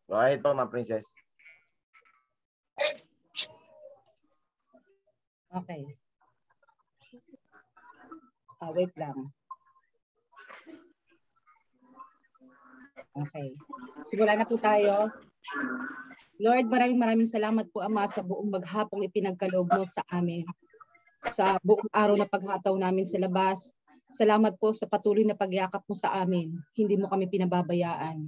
Go ahead po, Ma'am Princess. Okay. Wait lang. Okay. Simula na po tayo. Lord, maraming salamat po, Ama, sa buong maghapong ipinagkaloob mo sa amin. Sa buong araw na paghataw namin sa labas. Salamat po sa patuloy na pagyakap mo sa amin. Hindi mo kami pinababayaan.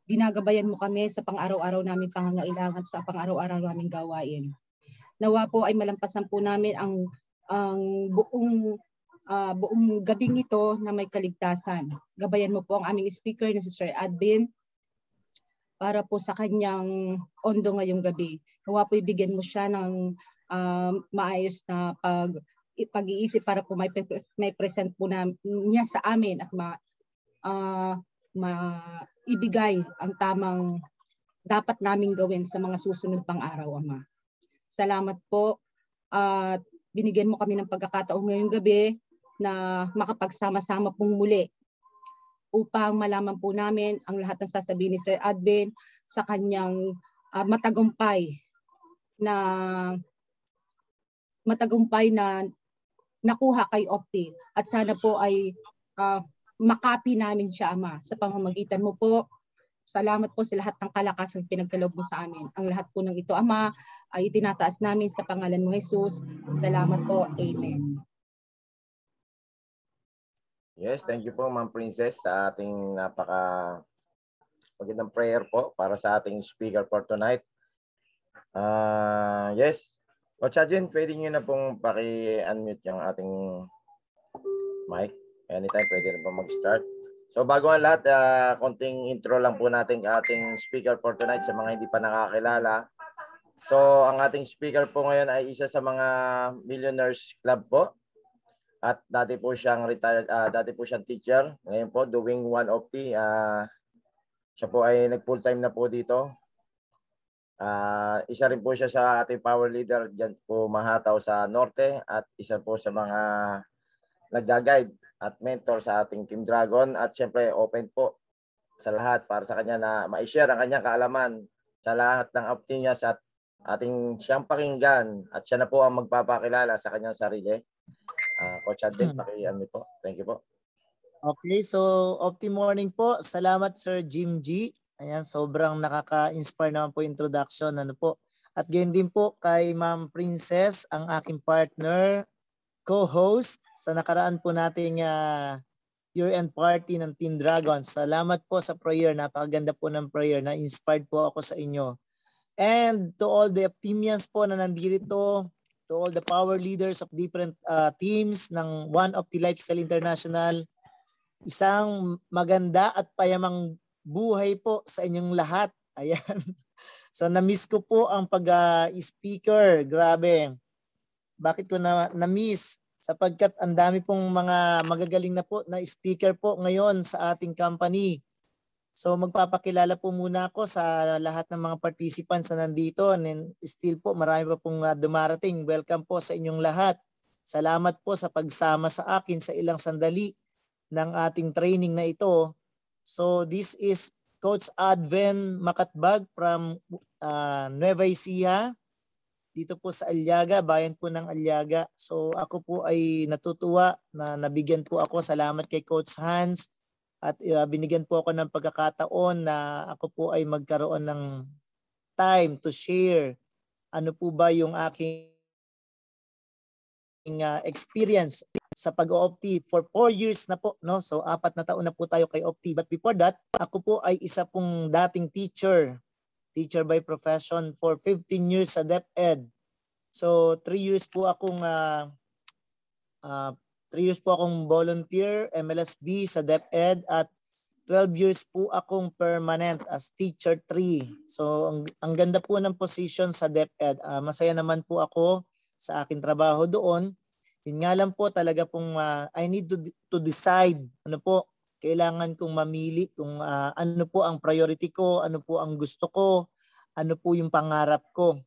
Ginagabayan mo kami sa pang-araw-araw namin pangangailangan, sa pang-araw-araw namin gawain. Nawa po ay malampasan po namin ang buong gabing ito na may kaligtasan. Gabayan mo po ang aming speaker na si Sir Advin para po sa kanyang ondo ngayong gabi. Nawa po ibigyan mo siya ng maayos na pag-iisip para po may present po na niya sa amin at maibigay ang tamang dapat naming gawin sa mga susunod pang araw, Ama. Salamat po at binigyan mo kami ng pagkakataon ngayong gabi na makapagsama-sama pong muli upang malaman po namin ang lahat ng sasabihin ni Sir Advin sa kanyang matagumpay na nakuha kay Opti. At sana po ay makapi namin siya, Ama, sa pamamagitan mo po. Salamat po sa lahat ng kalakasang pinagkaloob mo sa amin. Ang lahat po ng ito, Ama, ay itinataas namin sa pangalan mo, Jesus. Salamat po. Amen. Yes, thank you po, Ma'am Princess, sa ating magandang prayer po para sa ating speaker for tonight. Yes, Coach Ajin, pwede nyo na pong paki-unmute yung ating mic. Anytime, pwede rin po mag-start. So bago ang lahat, konting intro lang po natin ating speaker for tonight sa mga hindi pa nakakilala. So ang ating speaker po ngayon ay isa sa mga Millionaires Club po. At dati po siyang retired, dati po siyang teacher. Ngayon po doing one of the siya po ay nag-full time na po dito. Isa rin po siya sa ating power leader diyan po Mahataw sa Norte at isa po sa mga nagga-guide at mentor sa ating Team Dragon at siyempre open po sa lahat para sa kanya na ma-share ang kanyang kaalaman sa lahat ng opinions at ating siyang pakinggan at siya na po ang magpapakilala sa kanyang sarili. Coach Advin, paki-unmute po. Thank you po. Okay, so Opti morning po. Salamat Sir Jim G. Ayan, sobrang nakaka-inspire naman po introduction. Ano po? At ganyan din po kay Ma'am Princess, ang aking partner, co-host sa nakaraan po nating year-end party ng Team Dragon. Salamat po sa prayer. Napakaganda po ng prayer. Na-inspired po ako sa inyo. And to all the Optimians po na nandito, to all the power leaders of different teams ng One Opti Lifestyle International, isang maganda at payamang buhay po sa inyong lahat. Ayan. So na-miss ko po ang pag-speaker. Grabe. Bakit ko na-miss? Sapagkat ang dami pong mga magagaling na po na speaker po ngayon sa ating company. So magpapakilala po muna ako sa lahat ng mga participants na nandito. And still po marami pa pong dumarating. Welcome po sa inyong lahat. Salamat po sa pagsama sa akin sa ilang sandali ng ating training na ito. So this is Coach Adven Makatbag from Nueva Ecija. Dito po sa Aliaga, bayan po ng Aliaga. So ako po ay natutuwa na nabigyan po ako. Salamat kay Coach Hans. At binigyan po ako ng pagkakataon na ako po ay magkaroon ng time to share ano po ba yung aking experience sa pag-Opti for 4 years na po, no? So 4 na taon na po tayo kay Opti. But before that, ako po ay isa pong dating teacher by profession for 15 years sa DepEd. So 3 years po akong 3 years po akong volunteer MLSB sa DepEd at 12 years po akong permanent as teacher 3. So ang ganda po ng position sa DepEd. Masaya naman po ako sa aking trabaho doon. Yun nga lang po talaga pong I need to decide ano po kailangan kong mamili kung ano po ang priority ko, ano po ang gusto ko, ano po yung pangarap ko.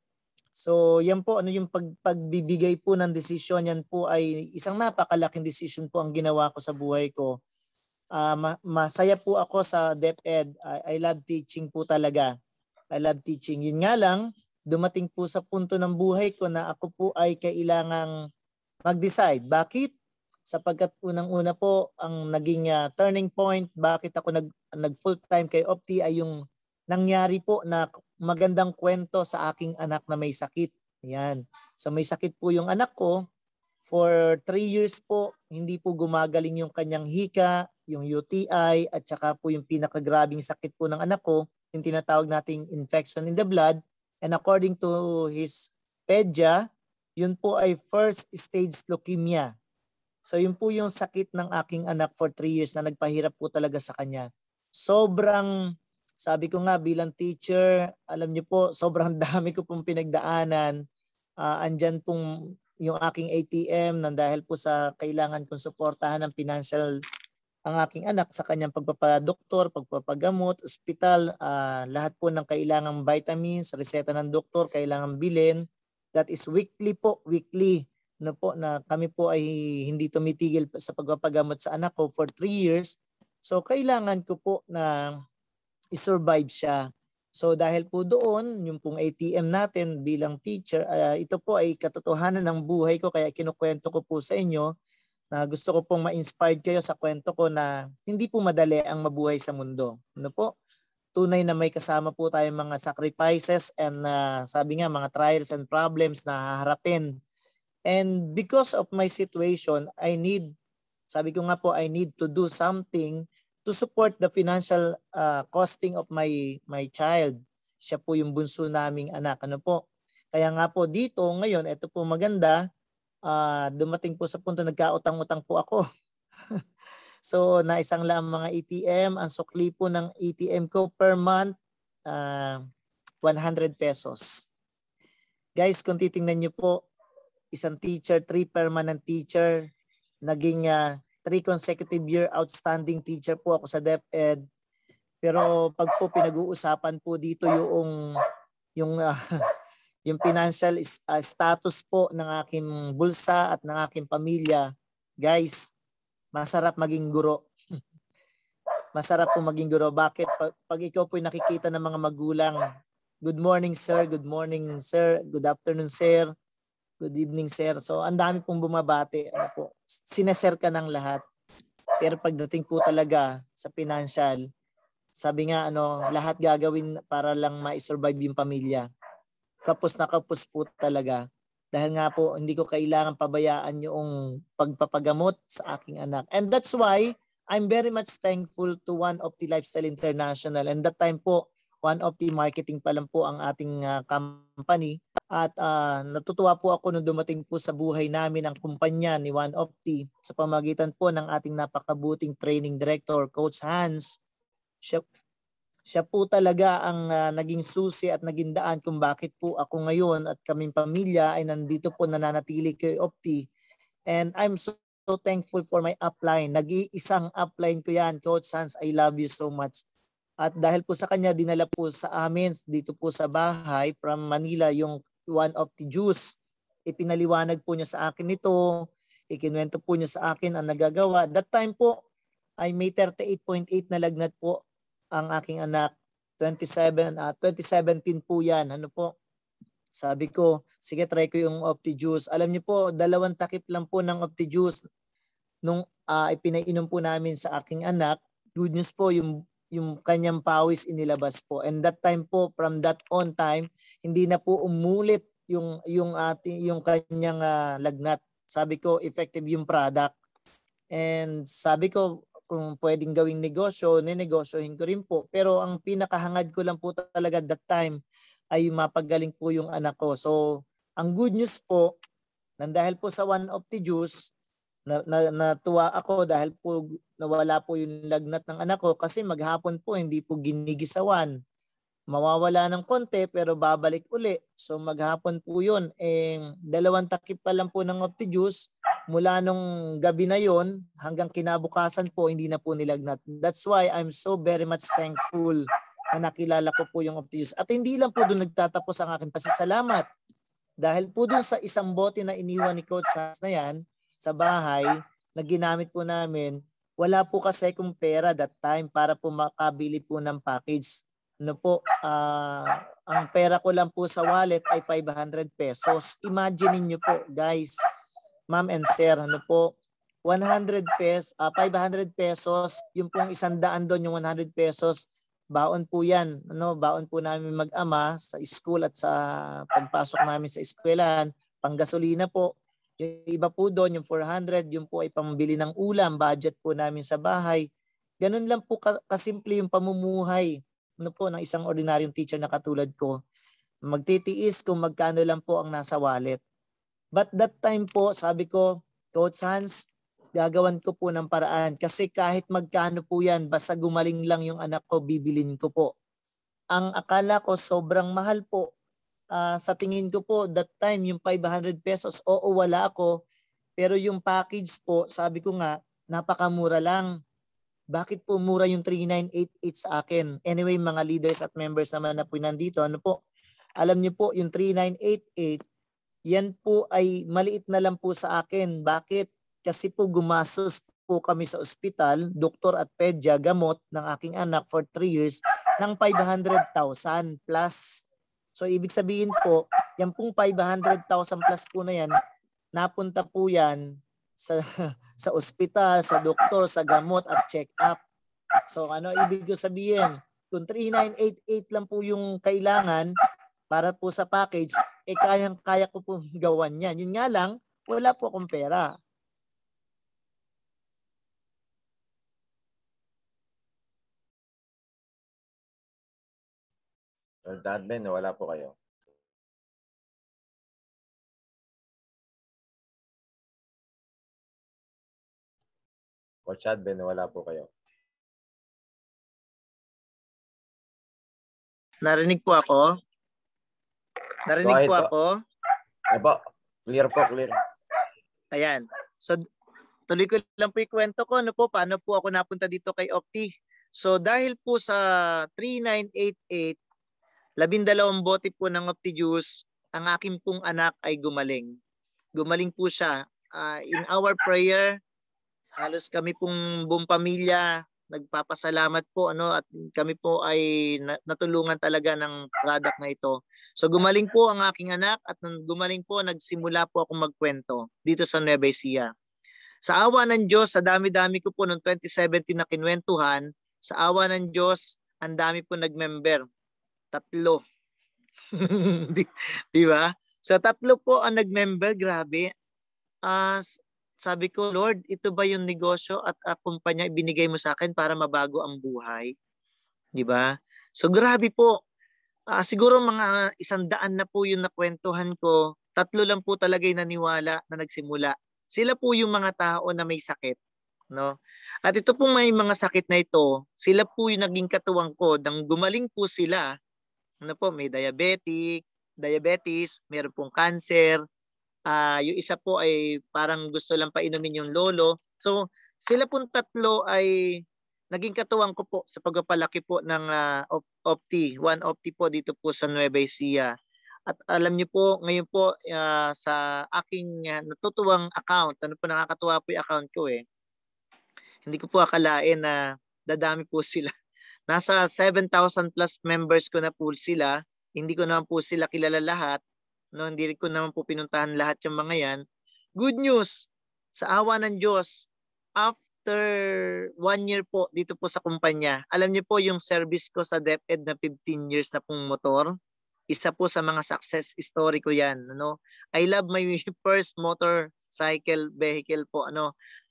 So yan po, ano yung pagbibigay po ng desisyon, yan po ay isang napakalaking desisyon po ang ginawa ko sa buhay ko. masaya po ako sa DepEd. I love teaching po talaga. I love teaching. Yun nga lang, dumating po sa punto ng buhay ko na ako po ay kailangang mag-decide. Bakit? Sapagkat unang-una po ang naging turning point bakit ako nag full-time kay Opti ay yung nangyari po na magandang kwento sa aking anak na may sakit. Yan. So may sakit po yung anak ko. For 3 years po, hindi po gumagaling yung kanyang hika, yung UTI, at saka po yung pinakagrabing sakit po ng anak ko, yung tinatawag nating infection in the blood. And according to his pedya, yun po ay first stage leukemia. So yun po yung sakit ng aking anak for 3 years na nagpahirap po talaga sa kanya. Sobrang, sabi ko nga bilang teacher, alam niyo po, sobrang dami ko pong pinagdaanan. Andyan pong yung aking ATM nang dahil po sa kailangan kong suportahan ng financial ang aking anak sa kanyang pagpapadoktor, pagpapagamot, ospital, lahat po ng kailangang vitamins, reseta ng doktor, kailangang bilhin. That is weekly po, weekly. Na po na kami po ay hindi tumitigil sa pagpapagamot sa anak ko for 3 years. So kailangan ko po na i-survive siya. So dahil po doon, yung pong ATM natin bilang teacher, ito po ay katotohanan ng buhay ko kaya kinukwento ko po sa inyo na gusto ko pong ma-inspired kayo sa kwento ko na hindi po madali ang mabuhay sa mundo. Ano po? Tunay na may kasama po tayong mga sacrifices and sabi nga mga trials and problems na haharapin. And because of my situation, sabi ko nga po, I need to do something to support the financial costing of my child. Siya po yung bunso naming anak. Ano po? Kaya nga po dito ngayon, ito po maganda, dumating po sa punto nagkautang-utang po ako. So naisang lang mga ATM, ang sukli po ng ATM ko per month, 100 pesos. Guys, kung titingnan nyo po, isang teacher, 3 permanent teacher, naging 3 consecutive year outstanding teacher po ako sa DepEd. Pero pag po pinag-uusapan po dito yung financial status po ng aking bulsa at ng aking pamilya, guys, masarap maging guro. Masarap po maging guro. Bakit? Pag ikaw po nakikita ng mga magulang, good morning sir, good morning sir, good afternoon sir, good evening sir. So ang dami pong bumabati. Ano po, sineser ka ng lahat. Pero pagdating po talaga sa financial, sabi nga lahat gagawin para lang ma-survive yung pamilya. Kapos na kapos po talaga. Dahil nga po hindi ko kailangan pabayaan yung pagpapagamot sa aking anak. And that's why I'm very much thankful to One Opti Lifestyle International. And that time po, One Opti Marketing pa lang po ang ating company. At natutuwa po ako nung dumating po sa buhay namin ang kumpanya ni One Opti sa pamagitan po ng ating napakabuting training director, Coach Hans. Siya po talaga ang naging susi at naging daan kung bakit po ako ngayon at kaming pamilya ay nandito po nananatili kay Opti. And I'm so thankful for my upline. Nag-iisang upline ko yan, Coach Hans, I love you so much. At dahil po sa kanya, dinala po sa amin dito po sa bahay from Manila yung One Opti Juice. Ipinaliwanag po niya sa akin ito. Ikinuwento po niya sa akin ang nagagawa. That time po ay may 38.8 na lagnat po ang aking anak. 2017 po yan. Ano po? Sabi ko, sige try ko yung Opti Juice. Alam niyo po, 2 takip lang po ng Opti Juice nung ipinainom po namin sa aking anak. Good news po, yung kanyang pawis inilabas po. And that time po, from that on time, hindi na po umulit yung kanyang lagnat. Sabi ko, effective yung product. And sabi ko, kung pwedeng gawing negosyo, ninegosyohin ko rin po. Pero ang pinakahangad ko lang po talaga that time ay mapagaling po yung anak ko. So, ang good news po, dahil po sa One Opti Juice, natuwa ako dahil po nawala po yung lagnat ng anak ko kasi maghapon po hindi po ginigisawan. Mawawala ng konti pero babalik uli. So maghapon po yun. 2 takip pa lang po ng Opti Juice. Mula nung gabi na yon hanggang kinabukasan po hindi na po nilagnat. That's why I'm so very much thankful na nakilala ko po yung Opti Juice. At hindi lang po doon nagtatapos ang aking pasasalamat. Dahil po doon sa isang bote na iniwan ni Coach Hans na yan sa bahay na ginamit po namin, wala po kasi kung pera that time para po makabili po ng package. Ano po, ang pera ko lang po sa wallet ay 500 pesos. Imagine niyo po guys, ma'am and sir, ano po, 100 pesos, 500 pesos, yung pong 100 doon, yung 100 pesos, baon po yan. Ano, baon po namin mag-ama sa school at sa pagpasok namin sa eskwelahan, panggasolina po. Yung iba po doon, yung 400, yung po ay pambili ng ulam, budget po namin sa bahay. Ganun lang po kasimple yung pamumuhay, ano po, ng isang ordinaryong teacher na katulad ko. Magtitiis kung magkano lang po ang nasa wallet. But that time po, sabi ko, Coach Hans, gagawan ko po ng paraan. Kasi kahit magkano po yan, basta gumaling lang yung anak ko, bibilin ko po. Ang akala ko sobrang mahal po. Sa tingin ko po, that time, yung 500 pesos, oo, wala ako. Pero yung package po, sabi ko nga, napakamura lang. Bakit po mura yung 3988 sa akin? Anyway, mga leaders at members naman na po nandito, ano po, alam niyo po, yung 3988, yan po ay maliit na lang po sa akin. Bakit? Kasi po gumastos po kami sa ospital, doktor at pedya, gamot ng aking anak for 3 years ng 500,000 plus. So ibig sabihin po, yan pong 500,000 plus po na yan, napunta po yan sa ospital, sa doktor, sa gamot at check-up. So ano ibig ko sabihin? Kung 3988 lang po yung kailangan para po sa package, kayang-kaya ko po gawan yan. Yun nga lang, wala po akong pera. Lord Admin, wala po kayo. Coach Admin, wala po kayo. Narinig po ako? Narinig po ako? Opo, clear po, clear. Ayan. So, tuloy ko lang po yung kwento ko. Ano po, paano po ako napunta dito kay Opti? So, dahil po sa 3988, 12 bote po ng Opti Juice, ang aking pong anak ay gumaling. Gumaling po siya. In our prayer, halos kami pong buong pamilya nagpapasalamat po at kami po ay natulungan talaga ng product na ito. So gumaling po ang aking anak at nung gumaling po nagsimula po akong magkwento dito sa Nueva Ecija. Sa awa ng Diyos, sa dami-dami ko po noong 2017 na kinwentuhan, sa awa ng Diyos, ang dami po nag-member. 3. Di ba? So 3 po ang nag-member, grabe. Sabi ko, Lord, ito ba yung negosyo at kumpanya ibinigay mo sa akin para mabago ang buhay? Di ba? So grabe po. Siguro mga 100 na po yung nakwentuhan ko. 3 lang po talaga yung naniwala na nagsimula. Sila po yung mga tao na may sakit. No? At ito pong may mga sakit na ito, sila po yung naging katuwang ko. Nang gumaling po sila, may diabetes, meron pong cancer, yung isa po ay parang gusto lang painumin yung lolo. So sila pong 3 ay naging katuwang ko po sa pagpapalaki po ng Opti, One Opti po dito po sa Nueva Ecija. At alam niyo po, ngayon po sa aking natutuwang account, nakakatuwa po yung account ko eh. Hindi ko po akalain na dadami po sila. Nasa 7,000 plus members ko na po sila. Hindi ko naman po sila kilala lahat. Hindi ko naman po pinuntahan lahat yung mga yan. Good news, sa awa ng Diyos, after 1 year po dito po sa kumpanya, alam niyo po yung service ko sa DepEd na 15 years na pong motor, isa po sa mga success story ko yan. I love my first motorcycle vehicle po.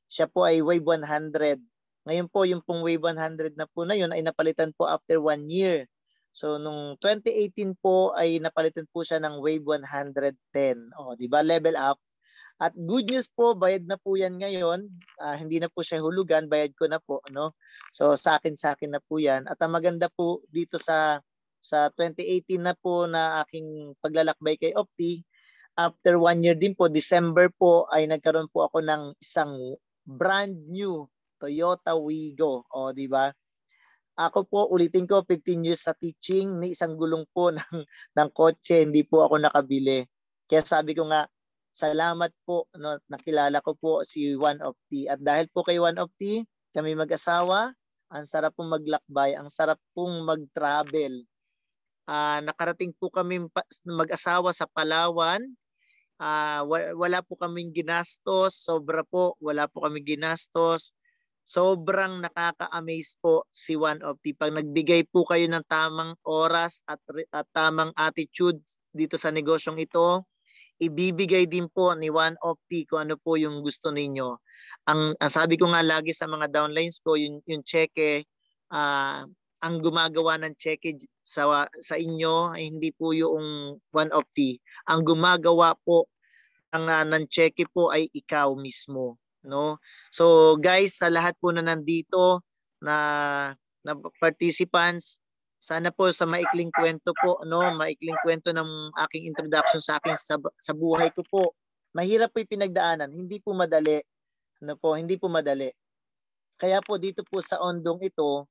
Siya po ay Wave 100. Ngayon po yung pong Wave 100 na po na yun ay napalitan po after 1 year. So nung 2018 po ay napalitan po siya ng Wave 110. Di ba? Level up. At good news po, bayad na po yan ngayon. Hindi na po siya hulugan, bayad ko na po, So sa akin na po yan. At ang maganda po dito sa 2018 na po na aking paglalakbay kay Opti, after 1 year din po, December po ay nagkaroon po ako ng isang brand new Toyota Wigo. Di ba? Ako po, ulitin ko, 15 years sa teaching, ni isang gulong po ng kotse, hindi po ako nakabili. Kaya sabi ko nga, salamat po, nakilala ko po si One Opti. At dahil po kay One Opti, Kami mag-asawa, ang sarap pong maglakbay, ang sarap pong mag-travel. Nakarating po kami mag-asawa sa Palawan. Wala po kaming ginastos, sobra po, wala po kaming ginastos. Sobrang nakaka-amaze po si One of the. Pag nagbigay po kayo ng tamang oras at tamang attitude dito sa negosyong ito, ibibigay din po ni One of the kung ano po yung gusto ninyo. Ang sabi ko nga lagi sa mga downlines ko, yung cheque, ang gumagawa ng cheque sa inyo ay hindi po yung One of the. Ang gumagawa po ng cheque po ay ikaw mismo, no? So guys, sa lahat po na nandito na participants, sana po sa maikling kwento po, no, maikling kwento ng aking introduction sa akin sa buhay ko po. Mahirap po 'yung pinagdaanan, hindi po madali, ano po, hindi po madali. Kaya po dito po sa ondong ito,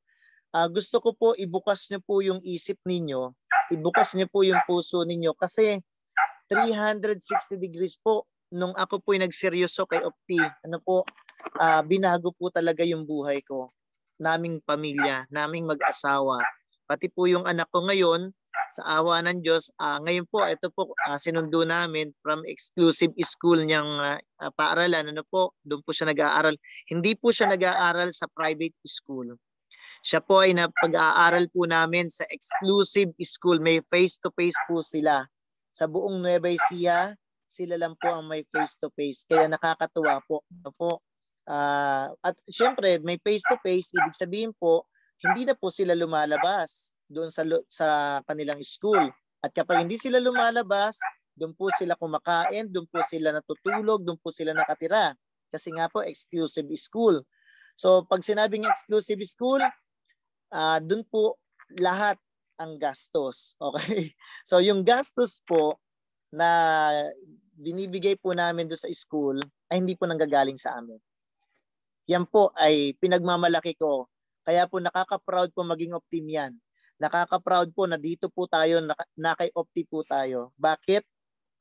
gusto ko po ibukas niyo po 'yung isip ninyo, ibukas niyo po 'yung puso ninyo kasi 360 degrees po nung ako po nagseryoso kay Opti. Ano po, binago po talaga yung buhay ko, naming pamilya, naming mag-asawa. Pati po yung anak ko ngayon, sa awa ng Diyos, ngayon po, ito po, sinundo namin from exclusive school niyang paaralan. Ano po, doon po siya nag-aaral. Hindi po siya nag-aaral sa private school. Siya po ay napag-aaral po namin sa exclusive school. May face-to-face po sila. Sa buong Nueva Ecija, sila lang po ang may face-to-face. Kaya nakakatuwa po. Ano po? At syempre, may face-to-face, ibig sabihin po, hindi na po sila lumalabas doon sa kanilang school. At kapag hindi sila lumalabas, doon po sila kumakain, doon po sila natutulog, doon po sila nakatira. Kasi nga po, exclusive school. So, pag sinabing exclusive school, doon po lahat ang gastos. Okay? So, yung gastos po na binibigay po namin doon sa school ay hindi po nanggagaling sa amin. Yan po ay pinagmamalaki ko. Kaya po nakaka-proud po maging Optim yan. Nakaka-proud po na dito po tayo, na kay Opti po tayo. Bakit?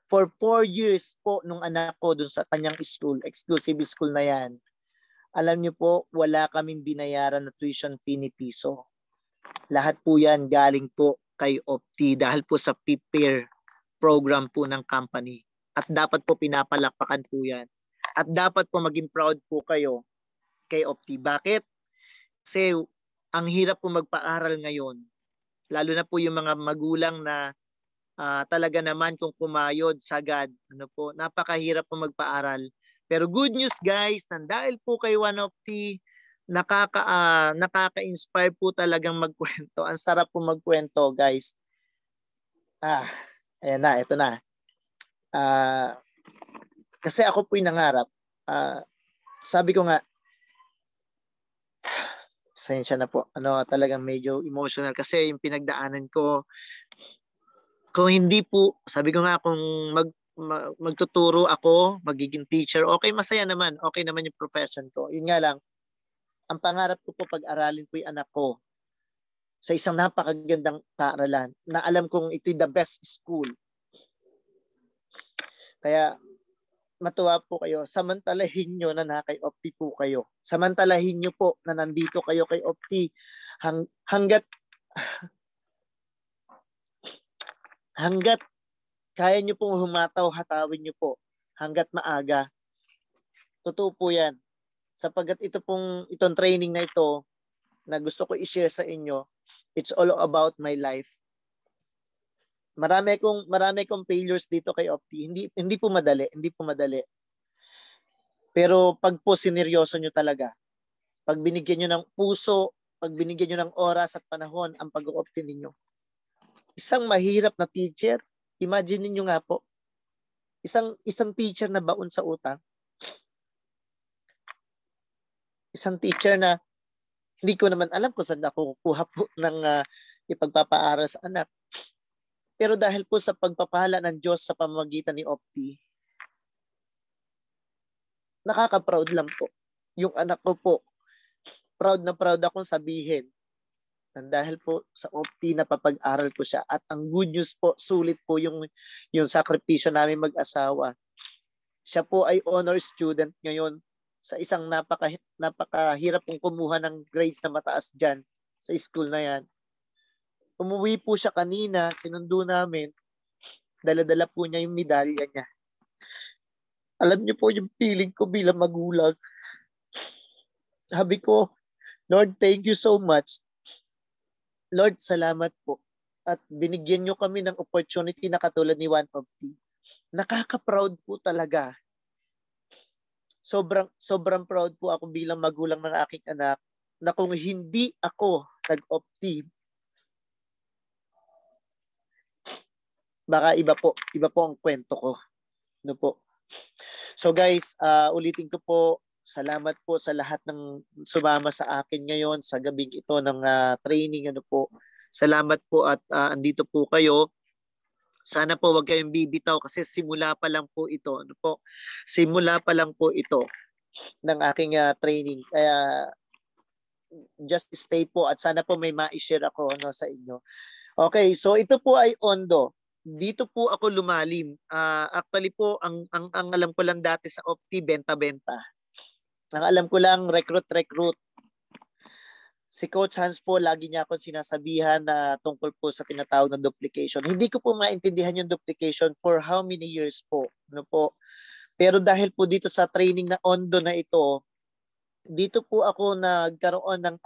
For 4 years po nung anak ko dun sa kanyang school, exclusive school na yan, alam niyo po, wala kaming binayaran na tuition fee ni piso. Lahat po yan galing po kay Opti dahil po sa PPAIR program po ng company. At dapat po pinapalakpakan po yan. At dapat po maging proud po kayo kay Opti. Bakit? Kasi ang hirap po magpaaral ngayon. Lalo na po yung mga magulang na talaga naman kung kumayod sagad. Ano po, napakahirap po magpaaral. Pero good news guys, dahil po kay One of the nakaka-inspire po talagang magkwento. Ang sarap po magkwento guys. Ayan na, ito na. Kasi ako po yung nangarap. Sabi ko nga, sensya na po. Talagang medyo emotional kasi yung pinagdaanan ko. Kung hindi po, sabi ko nga kung magtuturo ako, magiging teacher, okay, masaya naman. Okay naman yung profession ko. Yun nga lang, ang pangarap ko po pag-aralin po yung anak ko sa isang napakagandang paaralan na alam kong ito'y the best school. Kaya matuwa po kayo, samantalahin nyo na kay Opti po kayo. Samantalahin nyo po na nandito kayo kay Opti hanggat kaya nyo pong humataw, hatawin nyo po hanggat maaga. Totoo po yan. Sapagkat itong training na ito na gusto ko i-share sa inyo, it's all about my life. Marami akong failures dito kay Opti. Hindi po madali. Pero pag po sineryoso nyo talaga, pag binigyan nyo ng puso, pag binigyan nyo ng oras at panahon ang pag-Opti ninyo. Isang mahirap na teacher, imagine niyo nga po, isang teacher na baon sa utang. Isang teacher na hindi ko naman alam kung saan ako kukuha po ng ipagpapaaral sa anak. Pero dahil po sa pagpapala ng Diyos sa pamamagitan ni Opti, nakaka-proud lang po. Yung anak ko po, proud na proud akong sabihin dahil po sa Opti napapag-aral ko siya. At ang good news po, sulit po yung sakripisyo namin mag-asawa. Siya po ay honor student ngayon sa isang napakahirap pong kumuha ng grades na mataas dyan sa school na yan. Umuwi po siya kanina, sinundo namin, dala-dala po niya yung medalya niya. Alam niyo po yung feeling ko bilang magulang. Sabi ko, Lord, thank you so much. Lord, salamat po. At binigyan niyo kami ng opportunity na katulad ni One of T. Nakaka-proud po talaga. Sobrang proud po ako bilang magulang ng aking anak na kung hindi ako nag-opti, baka iba po ang kwento ko. No po. So guys, ulitin ko po, salamat po sa lahat ng sumama sa akin ngayon sa gabing ito ng training. Ano po. Salamat po at andito po kayo. Sana po wag kayong bibitaw kasi simula pa lang po ito. Ano po? Simula pa lang po ito ng aking training. Kaya just stay po at sana po may ma-share ako sa inyo. Okay, so ito po ay Ondo. Dito po ako lumalim. Actually po, ang alam ko lang dati sa Opti, benta-benta. Ang alam ko lang, recruit. Si Coach Hans po, lagi niya akong sinasabihan na tungkol po sa tinatawag na duplication. Hindi ko po maintindihan yung duplication for how many years po. Ano po? Pero dahil po dito sa training na Ondo na ito, dito po ako nagkaroon ng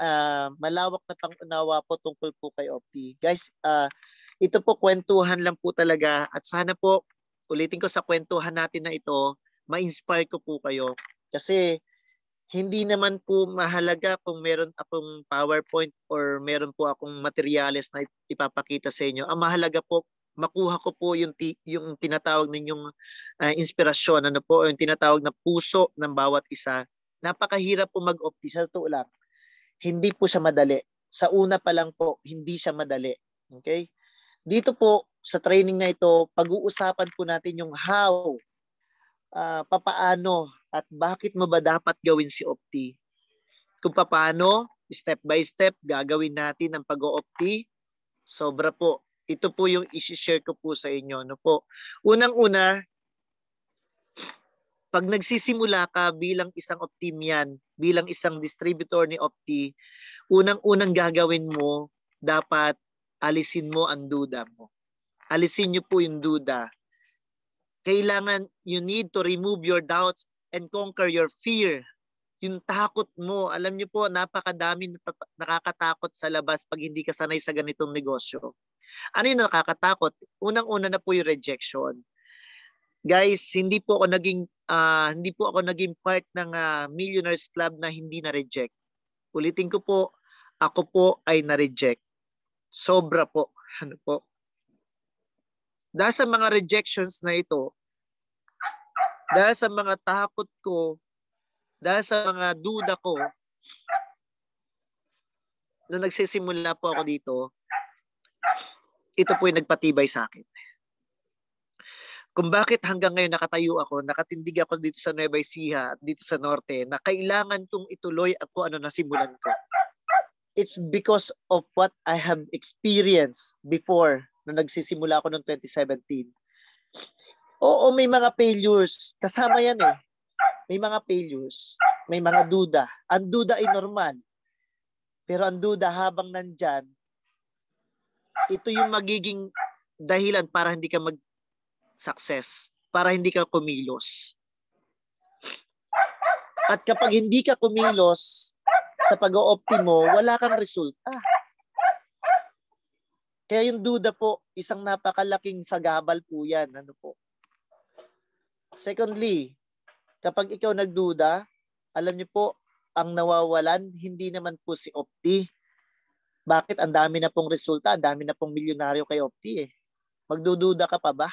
malawak na pangunawa po tungkol po kay Opti. Guys, ito po kwentuhan lang po talaga at sana po ulitin ko sa kwentuhan natin na ito, ma-inspire ko po kayo kasi hindi naman po mahalaga kung meron akong PowerPoint or meron po akong materyales na ipapakita sa inyo. Ang mahalaga po makuha ko po yung tinatawag ninyong inspirasyon, ano po, yung tinatawag na puso ng bawat isa. Napakahirap po mag-opti, sa totoo lang. Hindi po siya madali. Sa una pa lang po, hindi siya madali. Okay? Dito po sa training na ito, pag-uusapan po natin yung how, papaano at bakit mo ba dapat gawin si Opti. Kung papaano, step by step, gagawin natin ang pag-o-Opti. Sobra po. Ito po yung isi-share ko po sa inyo. No po? Unang-una, pag nagsisimula ka bilang isang Optimian, bilang isang distributor ni Opti, unang-unang gagawin mo, dapat alisin mo ang duda mo. Alisin niyo po yung duda. Kailangan, you need to remove your doubts and conquer your fear. Yung takot mo, alam niyo po, napakadami nakakatakot sa labas pag hindi ka sanay sa ganitong negosyo. Ano yung nakakatakot? Unang-una na po yung rejection. Guys, hindi po ako naging part ng Millionaires Club na hindi na-reject. Ulitin ko po, ako po ay na-reject. Sobra po. Ano po? Dahil sa mga rejections na ito, dahil sa mga takot ko, dahil sa mga duda ko, nung nagsisimula po ako dito, ito po yung nagpatibay sa akin. Kung bakit hanggang ngayon nakatayo ako, nakatindig ako dito sa Nueva Ecija at dito sa Norte, na kailangan kong ituloy at kung ano nasimulan ko. It's because of what I have experienced before nung nagsisimula ako noong 2017. Oo, may mga failures. Kasama yan eh. May mga failures. May mga duda. Ang duda ay normal. Pero ang duda habang nandyan, ito yung magiging dahilan para hindi ka mag-success. Para hindi ka kumilos. At kapag hindi ka kumilos, sa pag-o-opti mo, wala kang resulta. Kaya yung duda po, isang napakalaking sagabal po yan. Ano po? Secondly, kapag ikaw nagduda, alam niyo po, ang nawawalan, hindi naman po si Opti. Bakit? Ang dami na pong resulta, ang dami na pong milyonaryo kay Opti eh. Magdududa ka pa ba?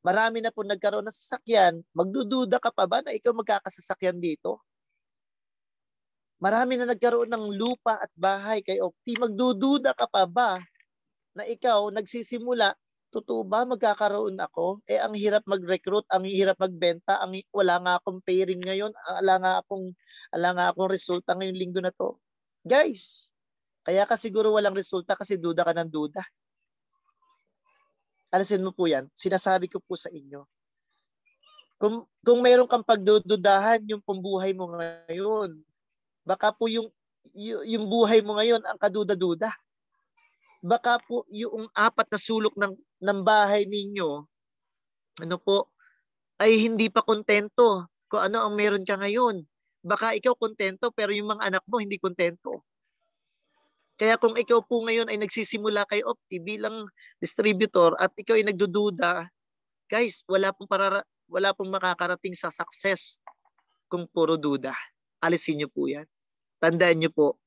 Marami na po nagkaroon ng sasakyan, magdududa ka pa ba na ikaw magkakasasakyan dito? Marami na nagkaroon ng lupa at bahay kay Opti. Magdududa ka pa ba na ikaw nagsisimula, totoo ba magkakaroon ako? Eh ang hirap mag-recruit, ang hirap magbenta, wala nga akong pairing ngayon, wala nga akong resulta ngayong linggo na to. Guys, kaya ka siguro walang resulta kasi duda ka ng duda. Alisin mo po yan. Sinasabi ko po sa inyo. Kung mayroon kang pagdududahan yung pambuhay mo ngayon, baka po yung buhay mo ngayon ang kaduda-duda. Baka po yung 4 na sulok ng bahay ninyo, ano po, ay hindi pa kontento kung ano ang meron ka ngayon. Baka ikaw kontento pero yung mga anak mo hindi kontento. Kaya kung ikaw po ngayon ay nagsisimula kay Opti bilang distributor at ikaw ay nagdududa, guys, wala pong makakarating sa success kung puro duda. Alisin niyo po yan. Tandaan niyo po,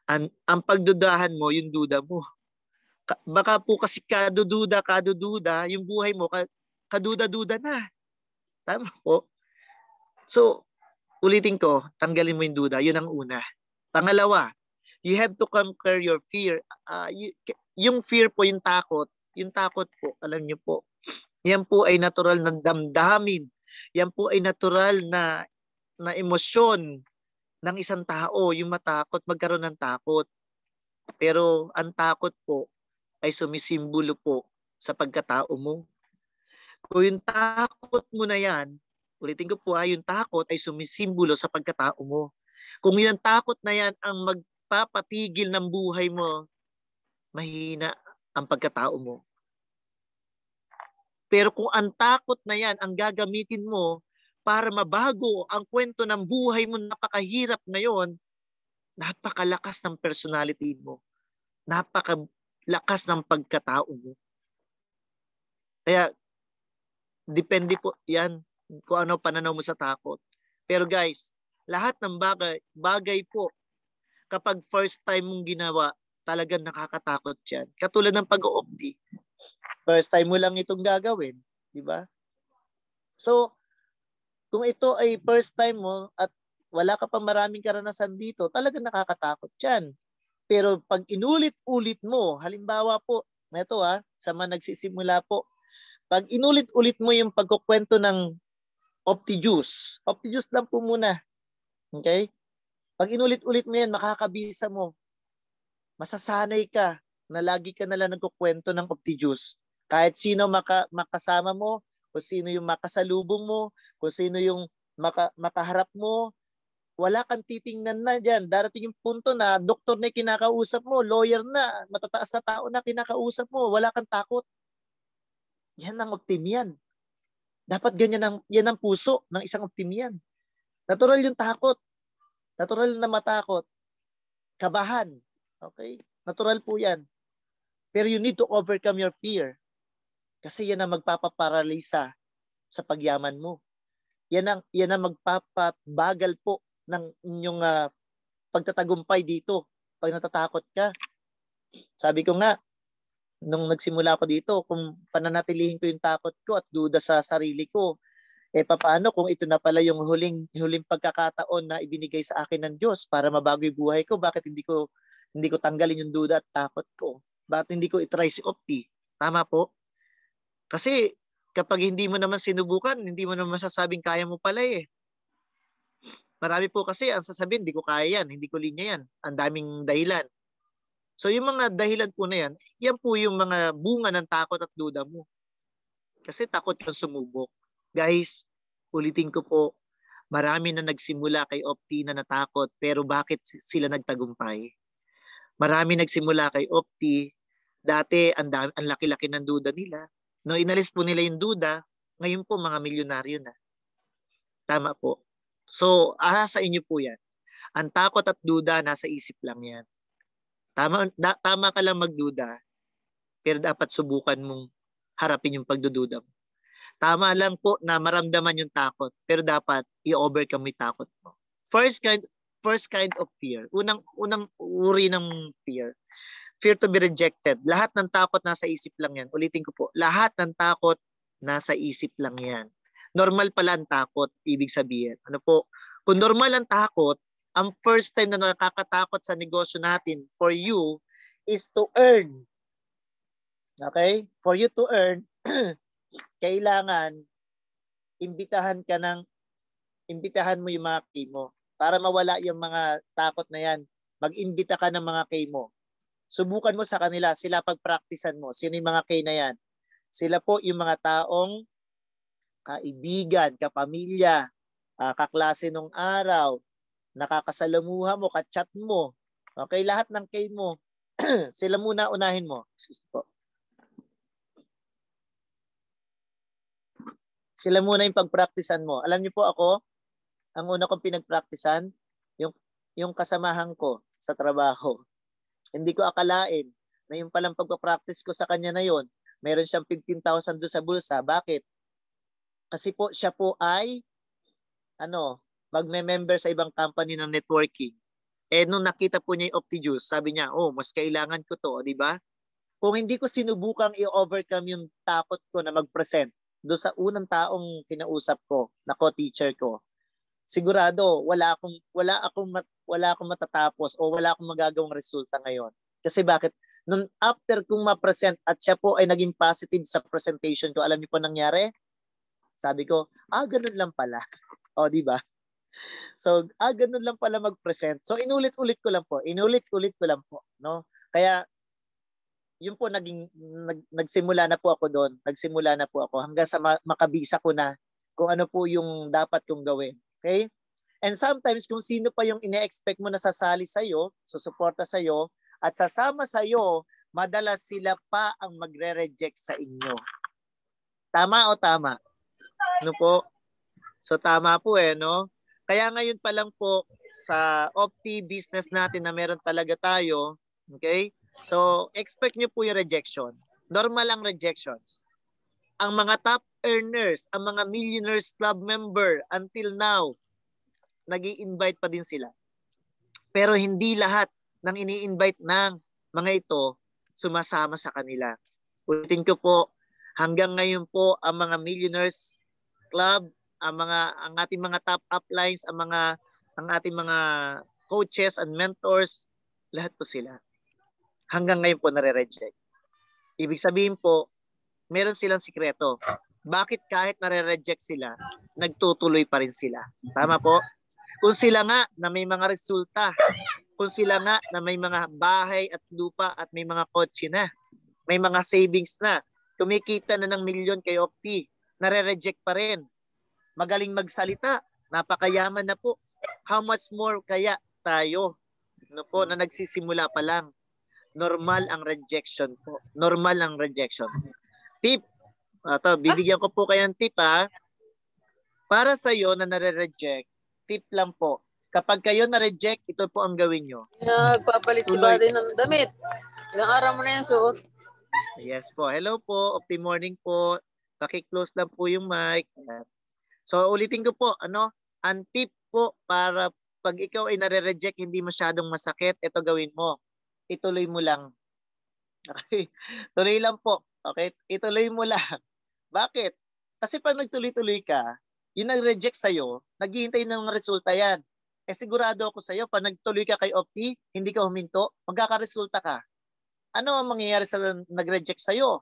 ang pagdudahan mo, yung duda mo. Baka po kasi kadududa, yung buhay mo, kaduda-duda na. Tama po. So, ulitin ko, tanggalin mo yung duda. Yun ang una. Pangalawa, you have to conquer your fear. Yung fear po, yung takot po, alam niyo po, yan po ay natural na damdamin. Yan po ay natural na emosyon ng isang tao, yung matakot, magkaroon ng takot. Pero ang takot po ay sumisimbolo po sa pagkatao mo. Kung yung takot mo na yan, ulitin ko po yung takot ay sumisimbolo sa pagkatao mo. Kung yung takot na yan ang magpapatigil ng buhay mo, mahina ang pagkatao mo. Pero kung ang takot na yan ang gagamitin mo para mabago ang kwento ng buhay mo, napakahirap ngayon, napakalakas ng personality mo. Napakalakas ng pagkatao mo. Kaya, depende po yan kung ano pananaw mo sa takot. Pero guys, lahat ng bagay po, kapag first time mong ginawa, talagang nakakatakot yan. Katulad ng pag-o-opti. First time mo lang itong gagawin. Di ba? So, kung ito ay first time mo at wala ka pa maraming karanasan dito, talagang nakakatakot yan. Pero pag inulit-ulit mo, halimbawa po, neto sa mga nagsisimula po, pag inulit-ulit mo yung pagkukwento ng OptiJuice lang po muna. Okay? Pag inulit-ulit mo yan, makakabisa mo. Masasanay ka na lagi ka nalang nagkukwento ng OptiJuice. Kahit sino makasama mo, kung sino yung makasalubong mo, kung sino yung makaharap mo, wala kang titingnan na dyan. Darating yung punto na doktor na kinakausap mo, lawyer na, matataas na tao na kinakausap mo, wala kang takot. Yan ang optimian. Dapat ganyan yan ang puso ng isang optimian. Natural yung takot. Natural na matakot. Kabahan. Okay? Natural po yan. Pero you need to overcome your fear. Kasi yan ang magpapaparalisa sa pagyaman mo. Yan ang magpapabagal po ng inyong pagtatagumpay dito. Pag natatakot ka. Sabi ko nga, nung nagsimula ako dito, kung pananatilihin ko yung takot ko at duda sa sarili ko, papaano kung ito na pala yung huling pagkakataon na ibinigay sa akin ng Diyos para mabago yung buhay ko, bakit hindi ko tanggalin yung duda at takot ko? Bakit hindi ko itry si Opti? Tama po? Kasi kapag hindi mo naman sinubukan, hindi mo naman masasabing kaya mo pala eh. Marami po kasi ang sasabihin, hindi ko kaya yan, hindi ko linya yan. Ang daming dahilan. So yung mga dahilan po na yan po yung mga bunga ng takot at duda mo. Kasi takot kang sumubok. Guys, ulitin ko po, marami na nagsimula kay Opti na natakot, pero bakit sila nagtagumpay? Marami nagsimula kay Opti, dati ang laki-laki ng duda nila. No, inalis po nila yung duda, ngayon po mga milyonaryo na. Tama po. So, sa inyo po yan. Ang takot at duda, nasa isip lang yan. Tama ka lang magduda, pero dapat subukan mong harapin yung pagdududa mo. Tama lang po na maramdaman yung takot, pero dapat i-overcome yung takot mo. First kind of fear. Unang uri ng fear. Fear to be rejected. Lahat ng takot nasa isip lang yan. Ulitin ko po, lahat ng takot nasa isip lang yan. Normal pala ang takot, ibig sabihin. Ano po? Kung normal ang takot, ang first time na nakakatakot sa negosyo natin for you is to earn. Okay? For you to earn, kailangan imbitahan mo yung mga kay mo. Para mawala yung mga takot na yan, mag-imbita ka ng mga kay mo. Subukan mo sa kanila, sila pag-practicean mo. Sino yung mga kay na yan? Sila po yung mga taong kaibigan, kapamilya, kaklase nung araw, nakakasalamuha mo, kachat mo. Okay, lahat ng kay mo, sila muna unahin mo. Excuse po. Sila muna yung pagpraktisan mo. Alam niyo po ako, ang una kong pinagpraktisan, yung kasamahan ko sa trabaho. Hindi ko akalain na yung palang pagpapractice ko sa kanya na yon, meron siyang 15,000 doon sa bulsa. Bakit? Kasi po siya po ay magme-member sa ibang company ng networking. Nung nakita po niya yung Optijuice, sabi niya, mas kailangan ko to, di ba? Kung hindi ko sinubukang i-overcome yung takot ko na mag-present doon sa unang taong kinausap ko, na co-teacher ko, sigurado wala akong matatapos o wala akong magagawang resulta ngayon. Kasi bakit? Nung after kong ma-present at siya po ay naging positive sa presentation ko, alam niyo po nangyari? Sabi ko, ganun lang pala. O, di ba? So, ganun lang pala mag-present. So, inulit-ulit ko lang po. No? Kaya, yun po nagsimula na po ako doon. Nagsimula na po ako hanggang sa makabisa ko na kung ano po yung dapat kong gawin. Okay? And sometimes kung sino pa yung ine-expect mo na sasali sa'yo, susuporta sa'yo, at sasama sa'yo, madalas sila pa ang magre-reject sa inyo. Tama o tama? Ano po? So tama po no? Kaya ngayon pa lang po sa Opti business natin na meron talaga tayo, okay? So, expect nyo po yung rejection. Normal ang rejections. Ang mga top earners, ang mga millionaires club member, until now, nag-i-invite pa din sila. Pero hindi lahat ng ini-invite ng mga ito sumasama sa kanila. Ulitin ko po, hanggang ngayon po, ang mga millionaires club, ang ating mga top uplines, ang ating mga coaches and mentors, lahat po sila. Hanggang ngayon po nare-reject. Ibig sabihin po, meron silang sikreto. Bakit kahit nare-reject sila, nagtutuloy pa rin sila? Tama po? Kung sila nga na may mga resulta, kung sila nga na may mga bahay at lupa at may mga kotse na, may mga savings na, kumikita na ng milyon kay Opti, nare-reject pa rin. Magaling magsalita, napakayaman na po. How much more kaya tayo na nagsisimula pa lang? Normal ang rejection po. Normal ang rejection. Tip. Bibigyan ko po kayo ng tip Para sa iyo na nare-reject, tip lang po. Kapag kayo na-reject, ito po ang gawin nyo. Nagpapalit si Buddy ng damit. Ilang araw mo na yan suot. Yes po. Hello po. Opti morning po. Paki-close lang po yung mic. So ulitin ko po, ang tip po para pag ikaw ay nare-reject, hindi masyadong masakit, ito gawin mo. Ituloy mo lang. Okay? Tuloy lang po. Okay? Ituloy mo lang. Bakit? Kasi pag nagtuloy-tuloy ka, yung nag-reject sa'yo, naghihintay ng resulta yan. Sigurado ako sa'yo, pag nagtuloy ka kay Opti, hindi ka huminto, magkakaresulta ka. Ano ang mangyayari sa nag-reject sa'yo?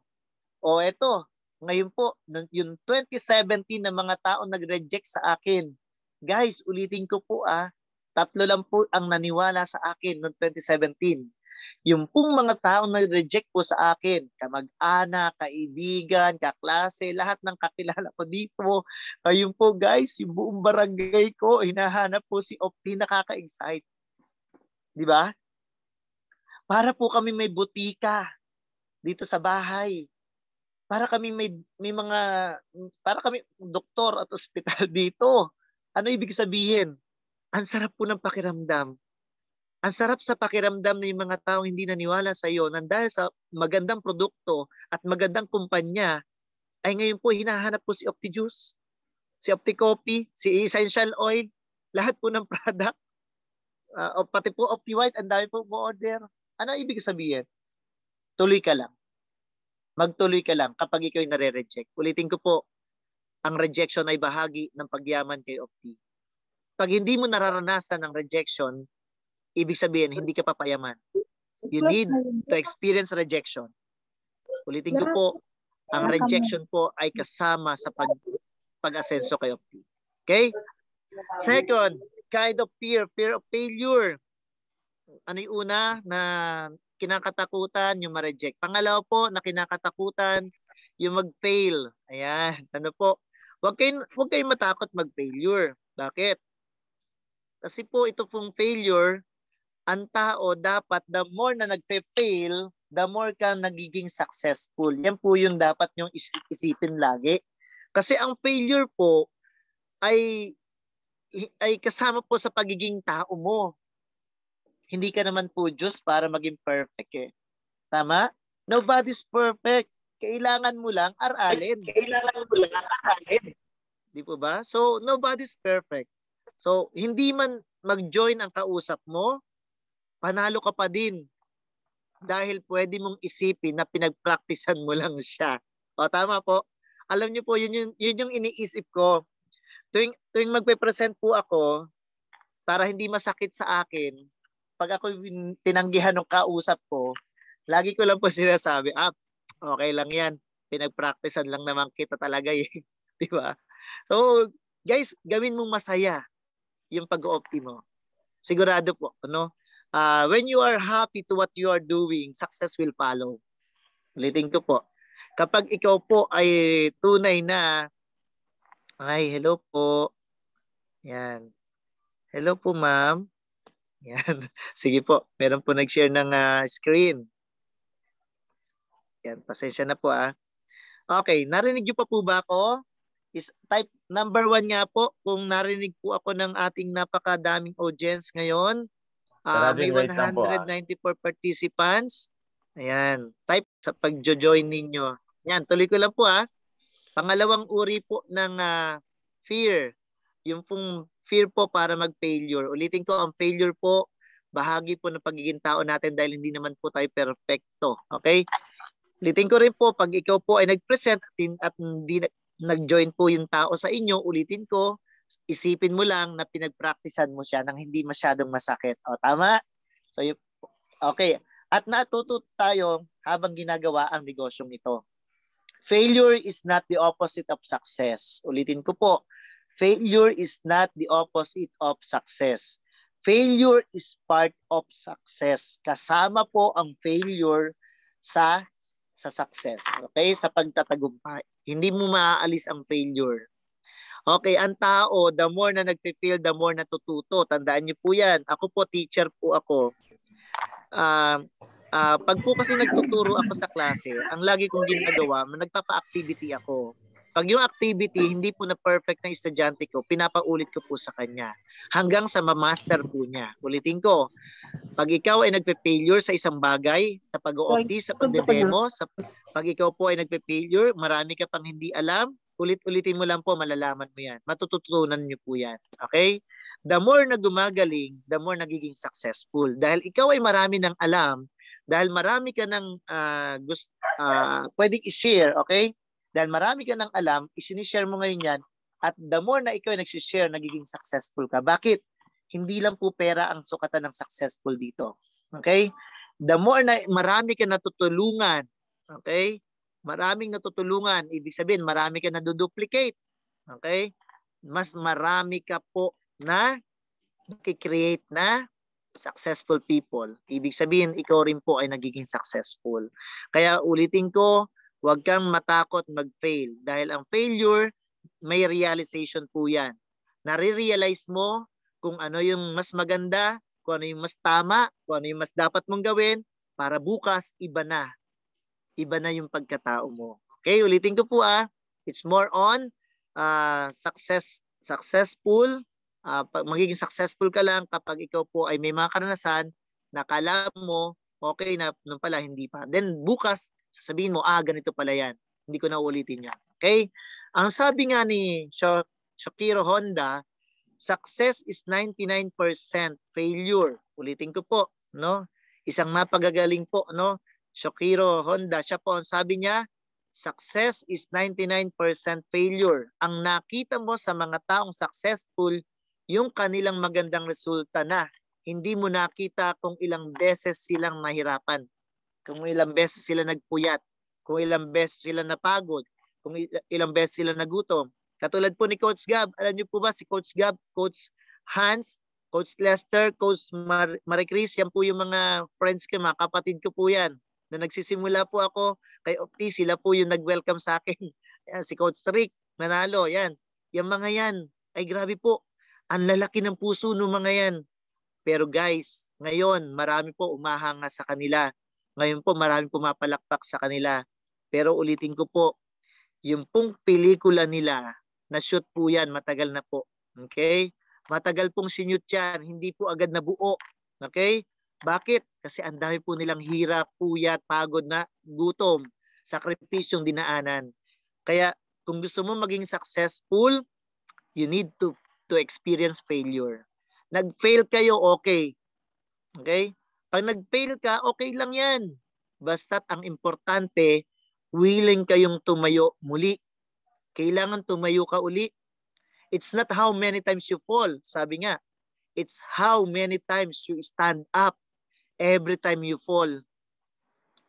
O eto, ngayon po, yung 2017 na mga taong nag-reject sa akin. Guys, ulitin ko po 3 lang po ang naniwala sa akin noong 2017. Yung pong mga taong nag-reject po sa akin, kamag-anak, kaibigan, kaklase, lahat ng kakilala ko dito, ayun po guys, yung buong barangay ko, hinahanap po si Opti, nakaka-excite. Di ba? Para po kami may butika dito sa bahay. Para kami para kami doktor at ospital dito. Ano ibig sabihin? Ang sarap po ng pakiramdam. Ang sarap sa pakiramdam na yung mga taong hindi naniwala sa iyo nang dahil sa magandang produkto at magandang kumpanya, ay ngayon po hinahanap po si Optijuice, si Opti Coffee, si Essential Oil, lahat po ng product, pati po Opti White, ang dami po mo-order. Ano ibig sabihin? Tuloy ka lang. Magtuloy ka lang kapag ikaw ay nare-reject. Ulitin ko po, ang rejection ay bahagi ng pagyaman kay Opti. Pag hindi mo nararanasan ang rejection, ibig sabihin, hindi ka papayaman. You need to experience rejection. Ulitin ko po, ang rejection po ay kasama sa pag-asenso kay Opti. Okay? Second, kind of fear of failure. Ano yung una na kinakatakutan, yung ma-reject. Pangalawa po, na kinakatakutan, yung mag-fail. Ayan, ano po? Huwag kayong matakot mag-failure. Bakit? Kasi po ito pong failure, ang tao dapat the more na nagpe-fail, the more ka nagiging successful. Yan po yung dapat yung isipin lagi. Kasi ang failure po ay kasama po sa pagiging tao mo. Hindi ka naman po Diyos para maging perfect eh. Tama? Nobody's perfect. Kailangan mo lang aralin. Di po ba? So, nobody's perfect. So, hindi man mag-join ang kausap mo, panalo ka pa din. Dahil pwede mong isipin na pinagpraktisan mo lang siya. O, tama po. Alam niyo po, yun yung iniisip ko. Tuwing magpe-present po ako, para hindi masakit sa akin, pag ako tinanggihan ng kausap ko, lagi ko lang po sinasabi, okay lang yan. Pinagpraktisan lang naman kita talaga eh. Di ba? So, guys, gawin mong masaya yung pag-o-opti mo. Sigurado po, ano? When you are happy to what you are doing, success will follow. Ulitin ko po. Kapag ikaw po ay tunay na, hello po. Yan. Hello po, ma'am. Yan. Sige po, meron po nag-share ng screen. Yan, pasensya na po Okay, narinig niyo pa po ba ako? Type number 1 nga po kung narinig po ako ng ating napakadaming audience ngayon. May 194 participants. Ayan, type sa pag-join ninyo. Yan, tuloy ko lang po Pangalawang uri po ng fear. Yung pong fear po para mag-failure. Ulitin ko, ang failure po, bahagi po ng pagiging tao natin dahil hindi naman po tayo perfecto. Okay? Ulitin ko rin po, pag ikaw po ay nag-present at hindi nag-join po yung tao sa inyo, ulitin ko, isipin mo lang na pinagpraktisan mo siya nang hindi masyadong masakit. O, tama? So, okay. At natuto tayo habang ginagawa ang negosyong ito. Failure is not the opposite of success. Ulitin ko po, failure is not the opposite of success. Failure is part of success. Kasama po ang failure sa success. Okay? Sa pagtatagumpay. Hindi mo maaalis ang failure. Okay, ang tao, the more na nagpe-fail, the more natututo. Tandaan niyo po yan. Ako po, teacher po ako. Pag po kasi nagtuturo ako sa klase, ang lagi kong ginagawa, nagpapa-activity ako. Pag yung activity, hindi po na perfect na estudyante ko, pinapaulit ko po sa kanya. Hanggang sa ma-master po niya. Ulitin ko, pag ikaw ay nagpe-failure sa isang bagay, sa pag-o-opti, sa pag-demo, pag ikaw po ay nagpe-failure, marami ka pang hindi alam, ulit-ulitin mo lang po, malalaman mo yan. Matututunan niyo po yan. Okay? The more na gumagaling, the more nagiging successful. Dahil ikaw ay marami ng alam, dahil marami ka ng pwedeng i-share, okay? Dahil marami ka ng alam, isinishare mo ngayon yan, at the more na ikaw ay nagsishare, nagiging successful ka. Bakit? Hindi lang po pera ang sukatan ng successful dito. Okay? The more na marami ka natutulungan, okay? Maraming natutulungan, ibig sabihin marami ka naduduplicate. Okay? Mas marami ka po na nakikreate na successful people. Ibig sabihin, ikaw rin po ay nagiging successful. Kaya ulitin ko, huwag kang matakot mag-fail. Dahil ang failure, may realization po yan. Nare-realize mo kung ano yung mas maganda, kung ano yung mas tama, kung ano yung mas dapat mong gawin, para bukas, iba na. Iba na yung pagkatao mo. Okay, ulitin ko po it's more on successful. Magiging successful ka lang kapag ikaw po ay may mga karanasan na kala mo okay na nung pala hindi pa. Then bukas sasabihin mo ganito pala yan. Hindi ko na ulitin yan. Okay? Ang sabi nga ni Shoichiro Honda, success is 99% failure. Ulitin ko po, no? Isang napagagaling po, no? Shoichiro Honda, siya po ang sabi niya, success is 99% failure. Ang nakita mo sa mga taong successful, yung kanilang magandang resulta na. Hindi mo nakita kung ilang beses silang nahirapan, kung ilang beses sila nagpuyat, kung ilang beses sila napagod, kung ilang beses sila nagutom. Katulad po ni Coach Gab, alam niyo po ba si Coach Gab, Coach Hans, Coach Lester, Coach Marie Chris, yan po yung mga friends ko, mga kapatid ko po yan. Na nagsisimula po ako kay Opti, sila po yung nag-welcome sa akin. Yan, si Coach Rick, Manalo, yan. Yung mga yan, ay grabe po. Ang lalaki ng puso ng mga yan. Pero guys, ngayon, marami po umahanga sa kanila. Ngayon po, marami pumapalakpak sa kanila. Pero ulitin ko po, yung pong pelikula nila, na-shoot po yan, matagal na po. Okay? Matagal pong sinute yan, hindi po agad nabuo. Okay? Bakit? Kasi ang dami po nilang hirap, puyat, pagod na, gutom, sakripisyong dinaanan. Kaya kung gusto mo maging successful, you need to experience failure. Nag-fail kayo, okay. Okay? Pag nag-fail ka, okay lang yan. Basta't ang importante, willing kayong tumayo muli. Kailangan tumayo ka uli. It's not how many times you fall. Sabi nga, it's how many times you stand up every time you fall.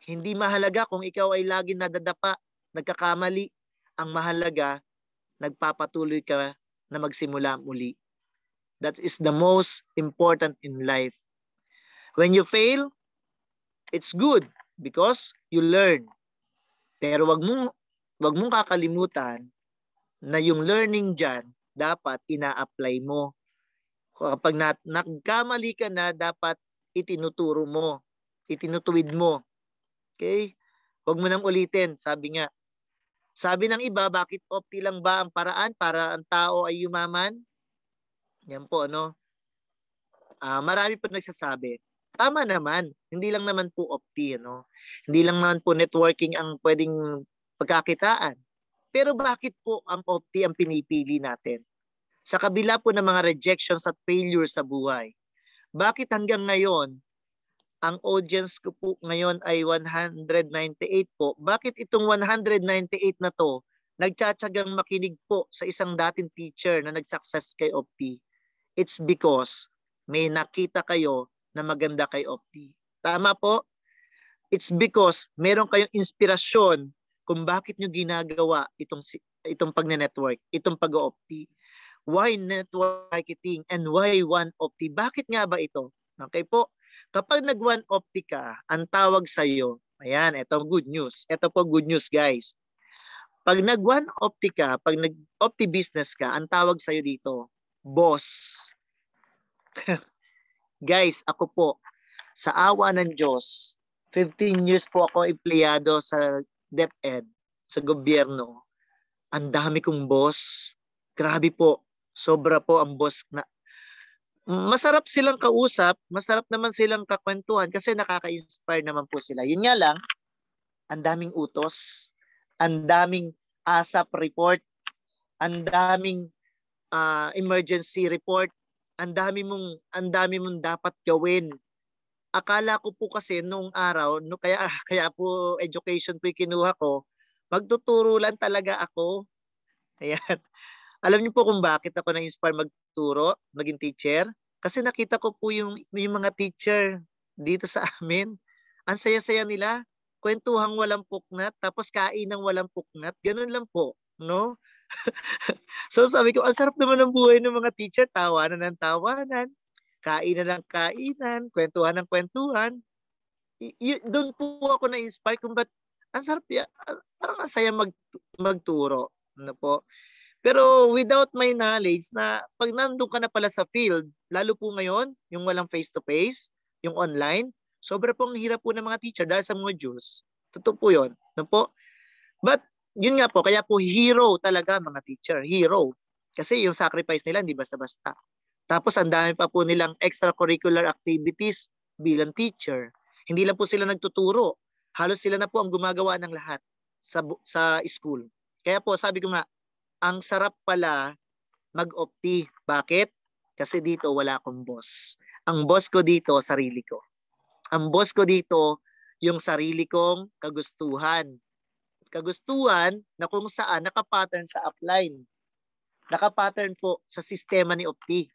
Hindi mahalaga kung ikaw ay laging nadadapa, nagkakamali. Ang mahalaga, nagpapatuloy ka na magsimula muli. That is the most important in life. When you fail, it's good because you learn. Pero wag mong kakalimutan na yung learning dyan, dapat ina-apply mo. Kapag nagkamali ka na, dapat itinuturo mo, itinutuwid mo. Okay? Wag mo nang ulitin. Sabi ng iba, bakit opti lang ba ang paraan para ang tao ay yumaman? Yan po, ano? Marami po nagsasabi. Tama naman. Hindi lang naman po opti, ano? Hindi lang naman po networking ang pwedeng pagkakitaan. Pero bakit po ang opti ang pinipili natin? Sa kabila po ng mga rejections at failure sa buhay. Bakit hanggang ngayon, ang audience ko po ngayon ay 198 po. Bakit itong 198 na to, nagtsatsagang makinig po sa isang dating teacher na nag-success kay Opti? It's because may nakita kayo na maganda kay Opti. Tama po? It's because meron kayong inspirasyon kung bakit nyo ginagawa itong pagne-network, itong pag-Opti. Why network marketing and why one Opti? Bakit nga ba ito? Okay po. Kapag nag-one Opti ka, ang tawag sa'yo, ayan, ito good news. Ito po good news, guys. Pag nag-one Opti ka, pag nag-Opti business ka, ang tawag sa'yo dito, boss. Guys, ako po, sa awa ng Diyos, 15 years po ako empleyado sa DepEd, sa gobyerno. Ang dami kong boss. Grabe po. Sobra po ang boss na. Masarap silang kausap, masarap naman silang kakwentuhan kasi nakaka-inspire naman po sila. Yun nga lang, ang daming utos, ang daming ASAP report, ang daming emergency report, ang dami mong dapat gawin. Akala ko po kasi nung araw, kaya po education po kinuha ko, magtuturo lang talaga ako. Ayan. Alam niyo po kung bakit ako na-inspire magturo, maging teacher? Kasi nakita ko po yung mga teacher dito sa amin. Ang saya-saya nila. Kwentuhang walang puknat, tapos kain ng walang puknat. Ganun lang po. No? So sabi ko, ang sarap naman ng buhay ng mga teacher. Tawanan ng tawanan. Kainan ng kainan. Kwentuhan ng kwentuhan. Doon po ako na-inspire kung ba't ang sarap yan. Parang ang saya magturo. Ano po? Pero without my knowledge na pag nandun ka na pala sa field, lalo po ngayon, yung walang face-to-face, yung online, sobra pong hirap po ng mga teacher dahil sa modules. Totoo po yun. No po? But yun nga po, kaya po hero talaga mga teacher. Hero. Kasi yung sacrifice nila hindi basta-basta. Tapos ang dami pa po nilang extracurricular activities bilang teacher. Hindi lang po sila nagtuturo. Halos sila na po ang gumagawa ng lahat sa school. Kaya po sabi ko nga, ang sarap pala mag-Opti. Bakit? Kasi dito wala akong boss. Ang boss ko dito, sarili ko. Ang boss ko dito, yung sarili kong kagustuhan. Kagustuhan na kung saan nakapattern sa upline. Nakapattern po sa sistema ni Opti.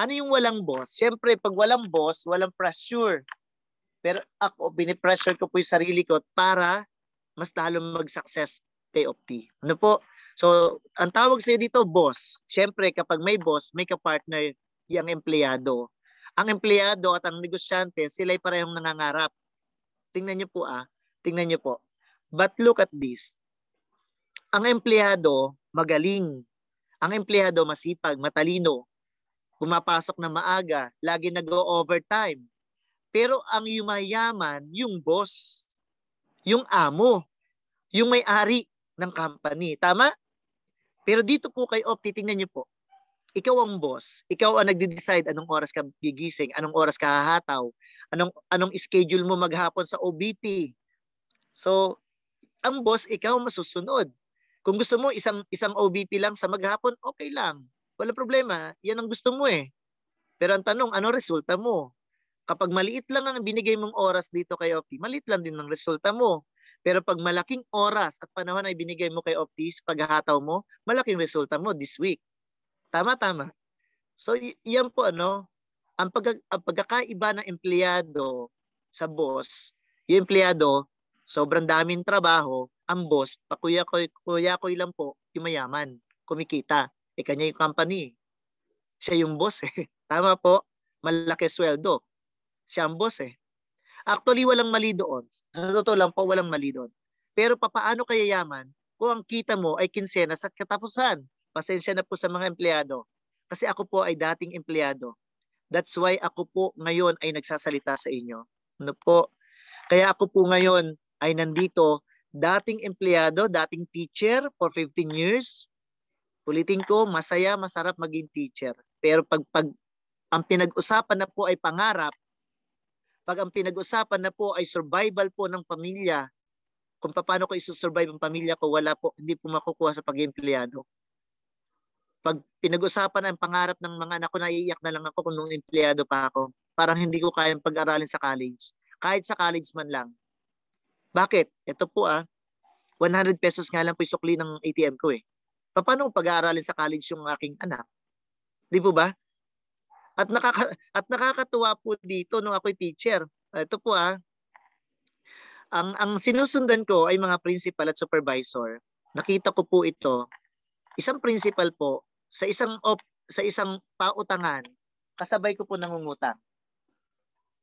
Ano yung walang boss? Siyempre, pag walang boss, walang pressure. Pero ako, binipressure ko po yung sarili ko para mas lalo mag-success kay Opti. Ano po? So, ang tawag sa'yo dito, boss. Siyempre, kapag may boss, may kapartner yung empleyado. Ang empleyado at ang negosyante, sila'y parehong nangangarap. Tingnan nyo po Tingnan nyo po. But look at this. Ang empleyado, magaling. Ang empleyado masipag, matalino, pumapasok na maaga, lagi nag-overtime. Pero ang yumayaman, yung boss, yung amo, yung may-ari ng company. Tama? Pero dito po kay Opti, tingnan niyo po. Ikaw ang boss, ikaw ang nagde-decide anong oras ka gigising, anong oras ka hahataw, anong schedule mo maghapon sa OBP. So, ang boss, ikaw masusunod. Kung gusto mo isang OBP lang sa maghapon, okay lang. Wala problema. Yan ang gusto mo eh. Pero ang tanong, ano resulta mo? Kapag maliit lang ang binigay mong oras dito kay Opti, maliit lang din ang resulta mo. Pero pag malaking oras at panahon ay binigay mo kay Opti, paghahataw mo, malaking resulta mo this week. Tama. So, yan po ang pagkakaiba ng empleyado sa boss. Yung empleyado, sobrang daming trabaho, ang boss, pakuya-kuya lang po, yung mayaman, kumikita. Kanya yung company. Siya yung boss eh. Tama po, malaki sweldo. Siya ang boss eh. Actually, walang mali doon. Sa totoo lang po, walang mali doon. Pero papaano kaya yaman kung ang kita mo ay kinsenas at katapusan? Pasensya na po sa mga empleyado. Kasi ako po ay dating empleyado. That's why ako po ngayon ay nagsasalita sa inyo. Ano po? Kaya ako po ngayon ay nandito, dating empleyado, dating teacher for 15 years. Ulitin ko, masaya, masarap maging teacher. Pero pag ang pinag-usapan na po ay pangarap, pag ang pinag-usapan na po ay survival po ng pamilya, kung paano ko isusurvive ang pamilya ko, wala po, hindi po makukuha sa pag-empleyado. Pag pinag-usapan ang pangarap ng mga anak ko, naiiyak na lang ako kung nung empleyado pa ako. Parang hindi ko kayang pag-aralin sa college. Kahit sa college man lang. Bakit? Ito po 100 pesos nga lang po isukli ng ATM ko eh. Paano ko pag-aaralin sa college yung aking anak? Di po ba? At nakakatuwa po dito nung ako'y teacher. Ito po ang sinusundan ko ay mga principal at supervisor. Nakita ko po ito. Isang principal po sa isang pautangan, kasabay ko po nangungutang.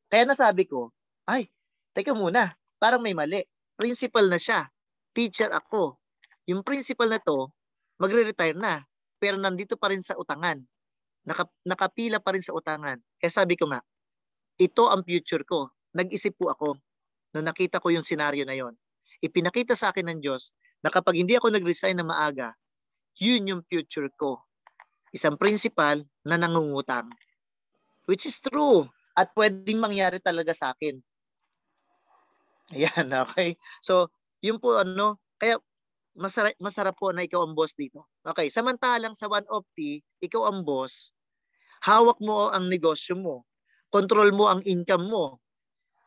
Kaya nasabi ko, ay, teka muna, parang may mali. Principal na siya. Teacher ako. Yung principal na to, magre-retire na. Pero nandito pa rin sa utangan. Nakapila pa rin sa utangan. Kaya sabi ko nga, ito ang future ko. Nag-isip po ako nung nakita ko yung senaryo na yon. Ipinakita sa akin ng Diyos na kapag hindi ako nag-resign na maaga, yun yung future ko. Isang principal na nangungutang. Which is true. At pwedeng mangyari talaga sa akin. Ayan, okay? So, yun po kaya masarap po na ikaw ang boss dito. Okay, samantalang sa OneOpti, ikaw ang boss, hawak mo ang negosyo mo, control mo ang income mo.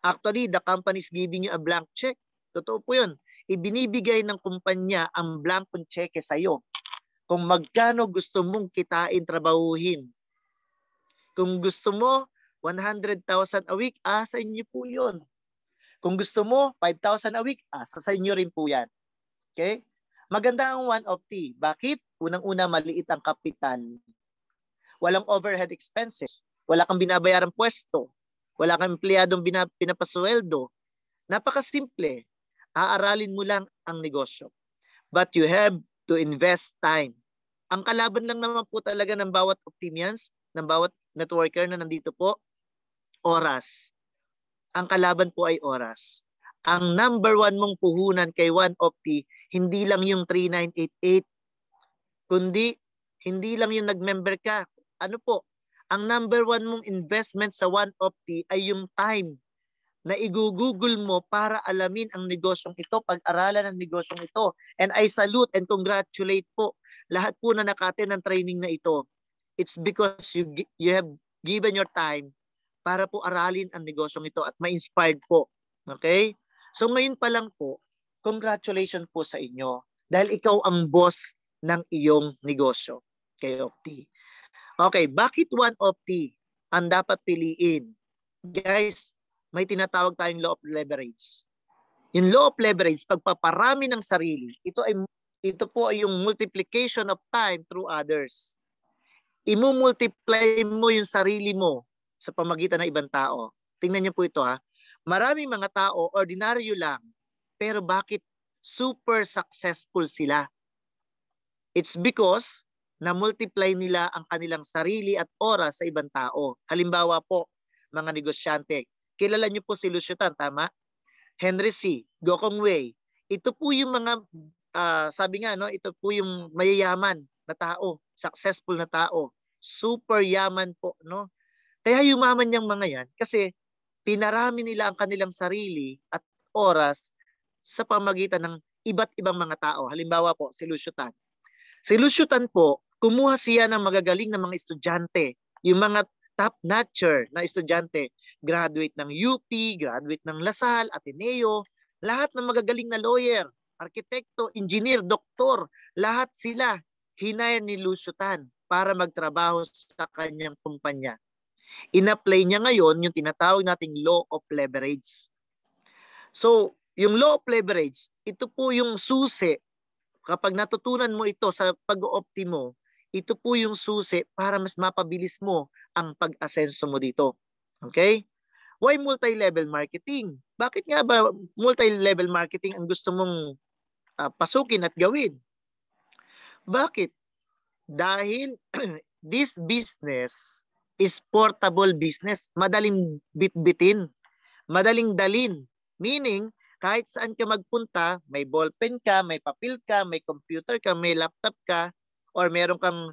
Actually, the company is giving you a blank check. Totoo po yun. Ibinibigay ng kumpanya ang blankong cheque sa'yo. Kung magkano gusto mong kitain, trabahuhin. Kung gusto mo, 100,000 a week, sa inyo po yun. Kung gusto mo, 5,000 a week, sa inyo rin po yan. Okay? Maganda ang OneOpti. Bakit? Unang-una, maliit ang kapital. Walang overhead expenses. Wala kang binabayarang pwesto. Wala kang empleyadong pinapasweldo. Napakasimple. Aaralin mo lang ang negosyo. But you have to invest time. Ang kalaban lang naman po talaga ng bawat Optimians, ng bawat networker na nandito po, oras. Ang kalaban po ay oras. Ang number 1 mong puhunan kay OneOpti, hindi lang yung 3988, kundi hindi lang yung nag-member ka. Ano po? Ang number 1 mong investment sa OneOpti ay yung time na i-google mo para alamin ang negosyong ito, pag-aralan ang negosyong ito. And I salute and congratulate po lahat po na naka-attend ng training na ito. It's because you have given your time para po aralin ang negosyong ito at ma-inspired po. Okay? So ngayon pa lang po, congratulations po sa inyo dahil ikaw ang boss ng iyong negosyo kay Opti. Okay, bakit OneOpti ang dapat piliin? Guys, may tinatawag tayong law of leverage. Yung law of leverage, pagpaparami ng sarili, ito po ay yung multiplication of time through others. Imu-multiply mo yung sarili mo sa pamagitan ng ibang tao. Tingnan niyo po ito Maraming mga tao, ordinaryo lang, pero bakit super successful sila? It's because na-multiply nila ang kanilang sarili at oras sa ibang tao. Halimbawa po, mga negosyante. Kilala niyo po si Lucio Tan, tama? Henry C., Gokong Wei. Ito po yung mga, sabi nga, no, ito po yung mayayaman na tao, successful na tao. Super yaman po, no? Kaya yumaman yung mga yan kasi pinarami nila ang kanilang sarili at oras sa pamagitan ng iba't ibang mga tao. Halimbawa po, si Lucio Tan. Si Lucio Tan po, kumuha siya ng magagaling na mga estudyante, yung mga top-notcher na estudyante, graduate ng UP, graduate ng Lasal, Ateneo, lahat ng magagaling na lawyer, arkitekto, engineer, doktor, lahat sila hinire ni Lucio Tan para magtrabaho sa kanyang kumpanya. In-apply niya ngayon yung tinatawag nating law of leverage. So, yung law of leverage, ito po yung susi. Kapag natutunan mo ito sa pag-o-opti mo, ito po yung susi para mas mapabilis mo ang pag-asenso mo dito. Okay? Why multi-level marketing? Bakit nga ba multi-level marketing ang gusto mong pasukin at gawin? Bakit? Dahil this business is portable business. Madaling bitbitin, madaling dalin. Meaning, kahit saan ka magpunta, may ballpen ka, may papel ka, may computer ka, may laptop ka, or meron kang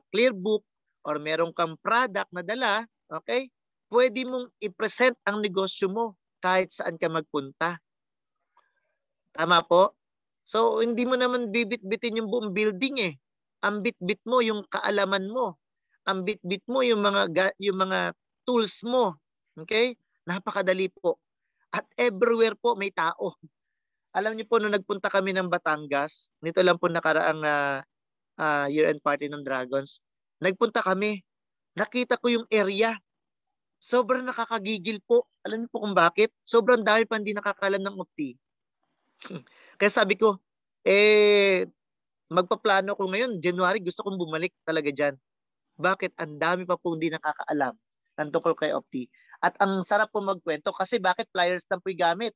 clear book, or meron kang product na dala, okay? Pwede mong i-present ang negosyo mo kahit saan ka magpunta. Tama po? So, hindi mo naman bibit-bitin yung buong building eh. Ang bit-bit mo yung kaalaman mo. Ang bit-bit mo yung mga tools mo. Okay? Napakadali po. At everywhere po may tao. Alam niyo po, nung nagpunta kami ng Batangas, nito lang po nakaraang year-end party ng Dragons, nagpunta kami, nakita ko yung area. Sobrang nakakagigil po. Alam niyo po kung bakit? Sobrang dahil pa hindi nakakalam ng opti. Kaya sabi ko, magpaplano ko ngayon, January, gusto kong bumalik talaga dyan. Bakit? Ang dami pa po hindi nakakaalam ng tungkol kay opti. At ang sarap po magkwento kasi bakit flyers lang po gamit.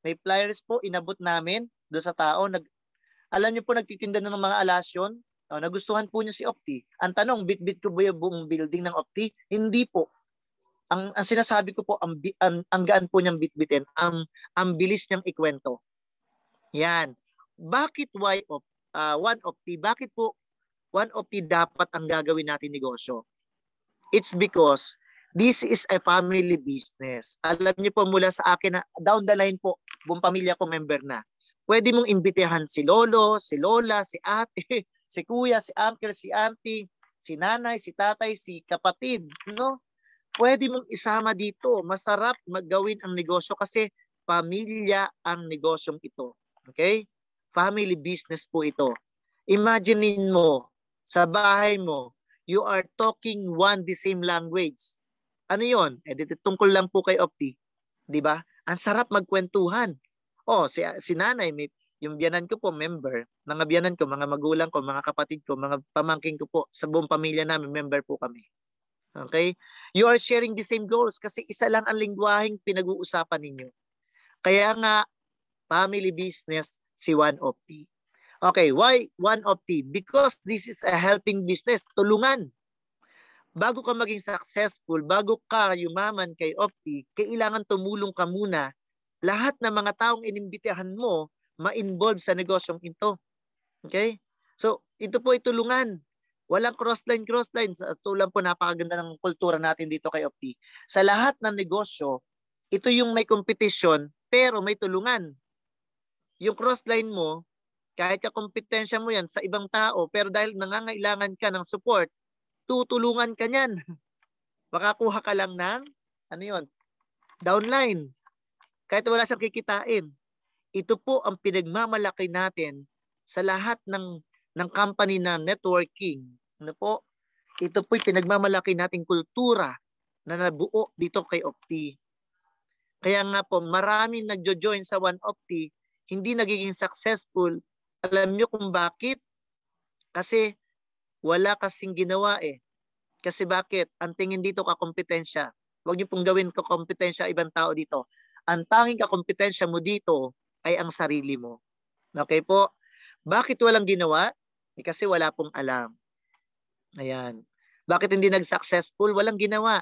May flyers po inabot namin doon sa tao. Alam niyo po nagtitinda ng mga alasyon. Nagustuhan po niya si Opti. Ang tanong, bit-bit ko ba yung buong building ng Opti? Hindi po. Ang sinasabi ko po, ang gaan po niyang bit-bitin. Ang bilis niyang ikwento. Yan. Bakit one Opti? Bakit po one Opti dapat ang gagawin natin negosyo? It's because this is a family business. Alam niyo po mula sa akin na down the line po, buong pamilya ko member na. Pwede mong imbitahan si lolo, si lola, si ate, si kuya, si uncle, si auntie, si nanay, si tatay, si kapatid, no? Pwede mong isama dito. Masarap maggawin ang negosyo kasi pamilya ang negosyong ito. Okay? Family business po ito. Imaginein mo, sa bahay mo, you are talking the same language. Ano yon? Tungkol lang po kay Opti. Di ba? Ang sarap magkwentuhan. Si nanay, yung biyanan ko po, member. Mga biyanan ko, mga magulang ko, mga kapatid ko, mga pamangking ko po, sa buong pamilya namin, member po kami. Okay? You are sharing the same goals kasi isa lang ang lingwaheng pinag-uusapan ninyo. Kaya nga, family business si One Opti. Okay, why One Opti? Because this is a helping business. Tulungan. Bago ka maging successful, bago ka yumaman kay Opti, kailangan tumulong ka muna. Lahat ng mga taong inimbitahan mo, ma-involve sa negosyong ito. Okay? So, ito po ay tulungan. Walang crossline. Tulad po, napakaganda ng kultura natin dito kay Opti. Sa lahat ng negosyo, ito yung may competition, pero may tulungan. Yung crossline mo, kahit kakompetensya mo yan sa ibang tao, pero dahil nangangailangan ka ng support, tutulungan ka niyan. Makakuha ka lang ng, downline. Kahit wala siyang kikitain. Ito po ang pinagmamalaki natin sa lahat ng company na networking. Ito po yung pinagmamalaki nating kultura na nabuo dito kay Opti. Kaya nga po, maraming nagjo-join sa One Opti, hindi nagiging successful. Alam niyo kung bakit? Kasi wala kasing ginawa eh. Kasi bakit? Ang tingin dito kakompetensya. Huwag niyo pong gawin kakompetensya ibang tao dito. Ang tanging kakompetensya mo dito ay ang sarili mo. Okay po? Bakit walang ginawa? Kasi wala pong alam. Ayan. Bakit hindi nag-successful? Walang ginawa.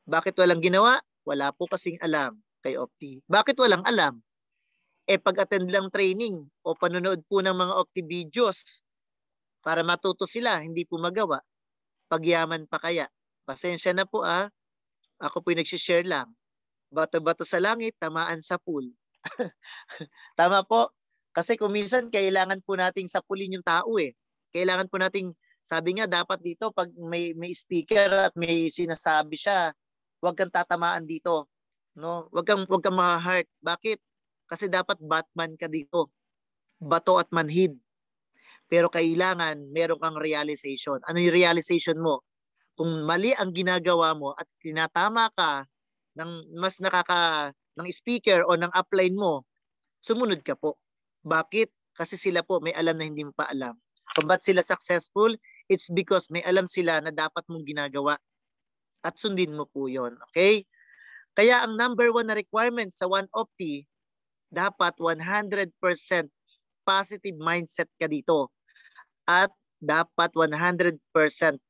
Bakit walang ginawa? Wala po kasing alam kay Opti. Bakit walang alam? Pag-attend lang training o panonood po ng mga Opti videos para matuto sila, hindi po magawa. Pagyaman pa kaya? Pasensya na po Ako po'y nagsishare lang. Bato-bato sa langit, tamaan sa pool. Tama po. Kasi kung minsan kailangan po nating sapulin yung tao Kailangan po nating, sabi nga dapat dito pag may speaker at may sinasabi siya, huwag kang tatamaan dito. No? Huwag kang ma-hurt. Bakit? Kasi dapat Batman ka dito. Bato at manhid. Pero kailangan meron kang realization. Ano yung realization mo? Kung mali ang ginagawa mo at tinatama ka ng mas ng speaker o ng upline mo, sumunod ka po. Bakit? Kasi sila po may alam na hindi mo pa alam. Kung ba't sila successful? It's because may alam sila na dapat mong ginagawa. At sundin mo po yon. Okay? Kaya ang number 1 na requirement sa One Opti, dapat 100% positive mindset ka dito. At dapat 100%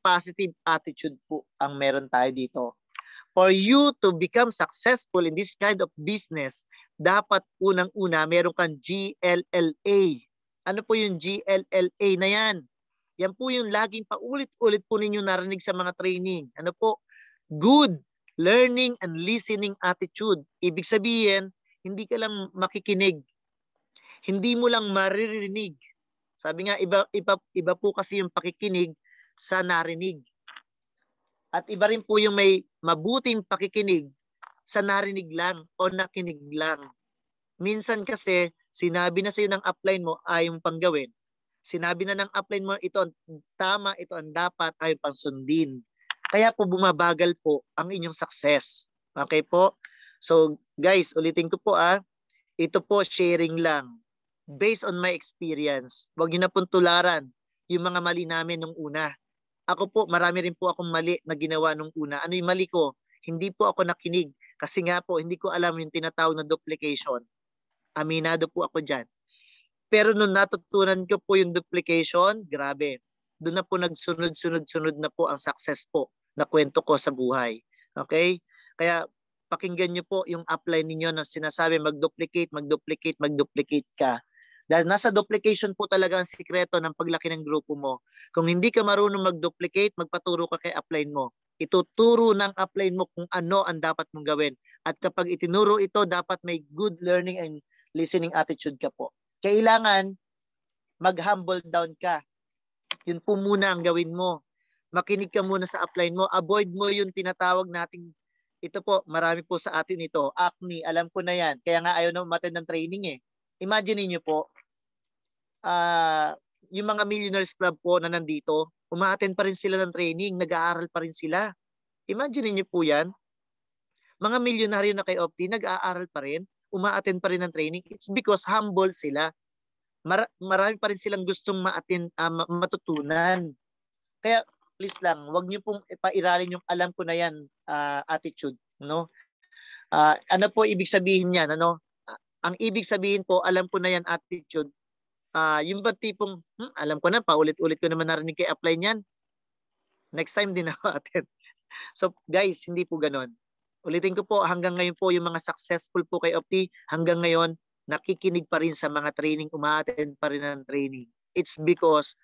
positive attitude po ang meron tayo dito. For you to become successful in this kind of business, dapat unang-una meron kang GLLA. Ano po yung GLLA na yan? Yan po yung laging paulit-ulit po ninyo narinig sa mga training. Ano po? Good learning and listening attitude. Ibig sabihin, hindi ka lang makikinig. Hindi mo lang maririnig. Sabi nga, iba po kasi yung pakikinig sa narinig. At iba rin po yung may mabuting pakikinig sa narinig lang o nakinig lang. Minsan kasi, sinabi na sa'yo ng upline mo, ayaw pang gawin. Sinabi na ng upline mo, ito ang tama, ito ang dapat, ayaw pang sundin. Kaya po bumabagal po ang inyong success. Okay po? So guys, ulitin ko po ito po sharing lang. Based on my experience, huwag niyo na pong tularan yung mga mali namin nung una. Ako po, marami rin po akong mali na ginawa nung una. Ano yung mali ko? Hindi po ako nakinig. Kasi nga po, hindi ko alam yung tinatawag na duplication. Aminado po ako dyan. Pero nung natutunan ko po yung duplication, grabe. Doon na po nagsunod-sunod na po ang success po na kwento ko sa buhay. Okay? Kaya pakinggan nyo po yung upline ninyo na sinasabi mag-duplicate ka. Dahil nasa duplication po talaga ang sikreto ng paglaki ng grupo mo. Kung hindi ka marunong mag-duplicate, magpaturo ka kay upline mo. Ituturo ng upline mo kung ano ang dapat mong gawin. At kapag itinuro ito, dapat may good learning and listening attitude ka po. Kailangan mag-humble down ka. Yun po muna ang gawin mo. Makinig ka muna sa upline mo. Avoid mo yung tinatawag nating, ito po, marami po sa atin ito, acne, alam ko na yan. Kaya nga ayaw na umattend ng training Imagine niyo po, yung mga Millionaires Club po na nandito, umaattend pa rin sila ng training, nag-aaral pa rin sila. Imagine niyo po yan. Mga milyonaryo na kay Opti, nag-aaral pa rin, umaattend pa rin ng training. It's because humble sila. Marami pa rin silang gustong matutunan. Kaya please lang, wag niyo pong ipairalin yung alam ko na yan attitude. No? Ano po ibig sabihin yan? Ang ibig sabihin po, alam ko na yan attitude, yung ba tipong, alam ko na, paulit-ulit ko naman narinig kay upline yan. Next time din ako attend. So guys, hindi po ganon. Ulitin ko po, hanggang ngayon po yung mga successful po kay Opti, hanggang ngayon, nakikinig pa rin sa mga training, umaattend pa rin ng training. It's because,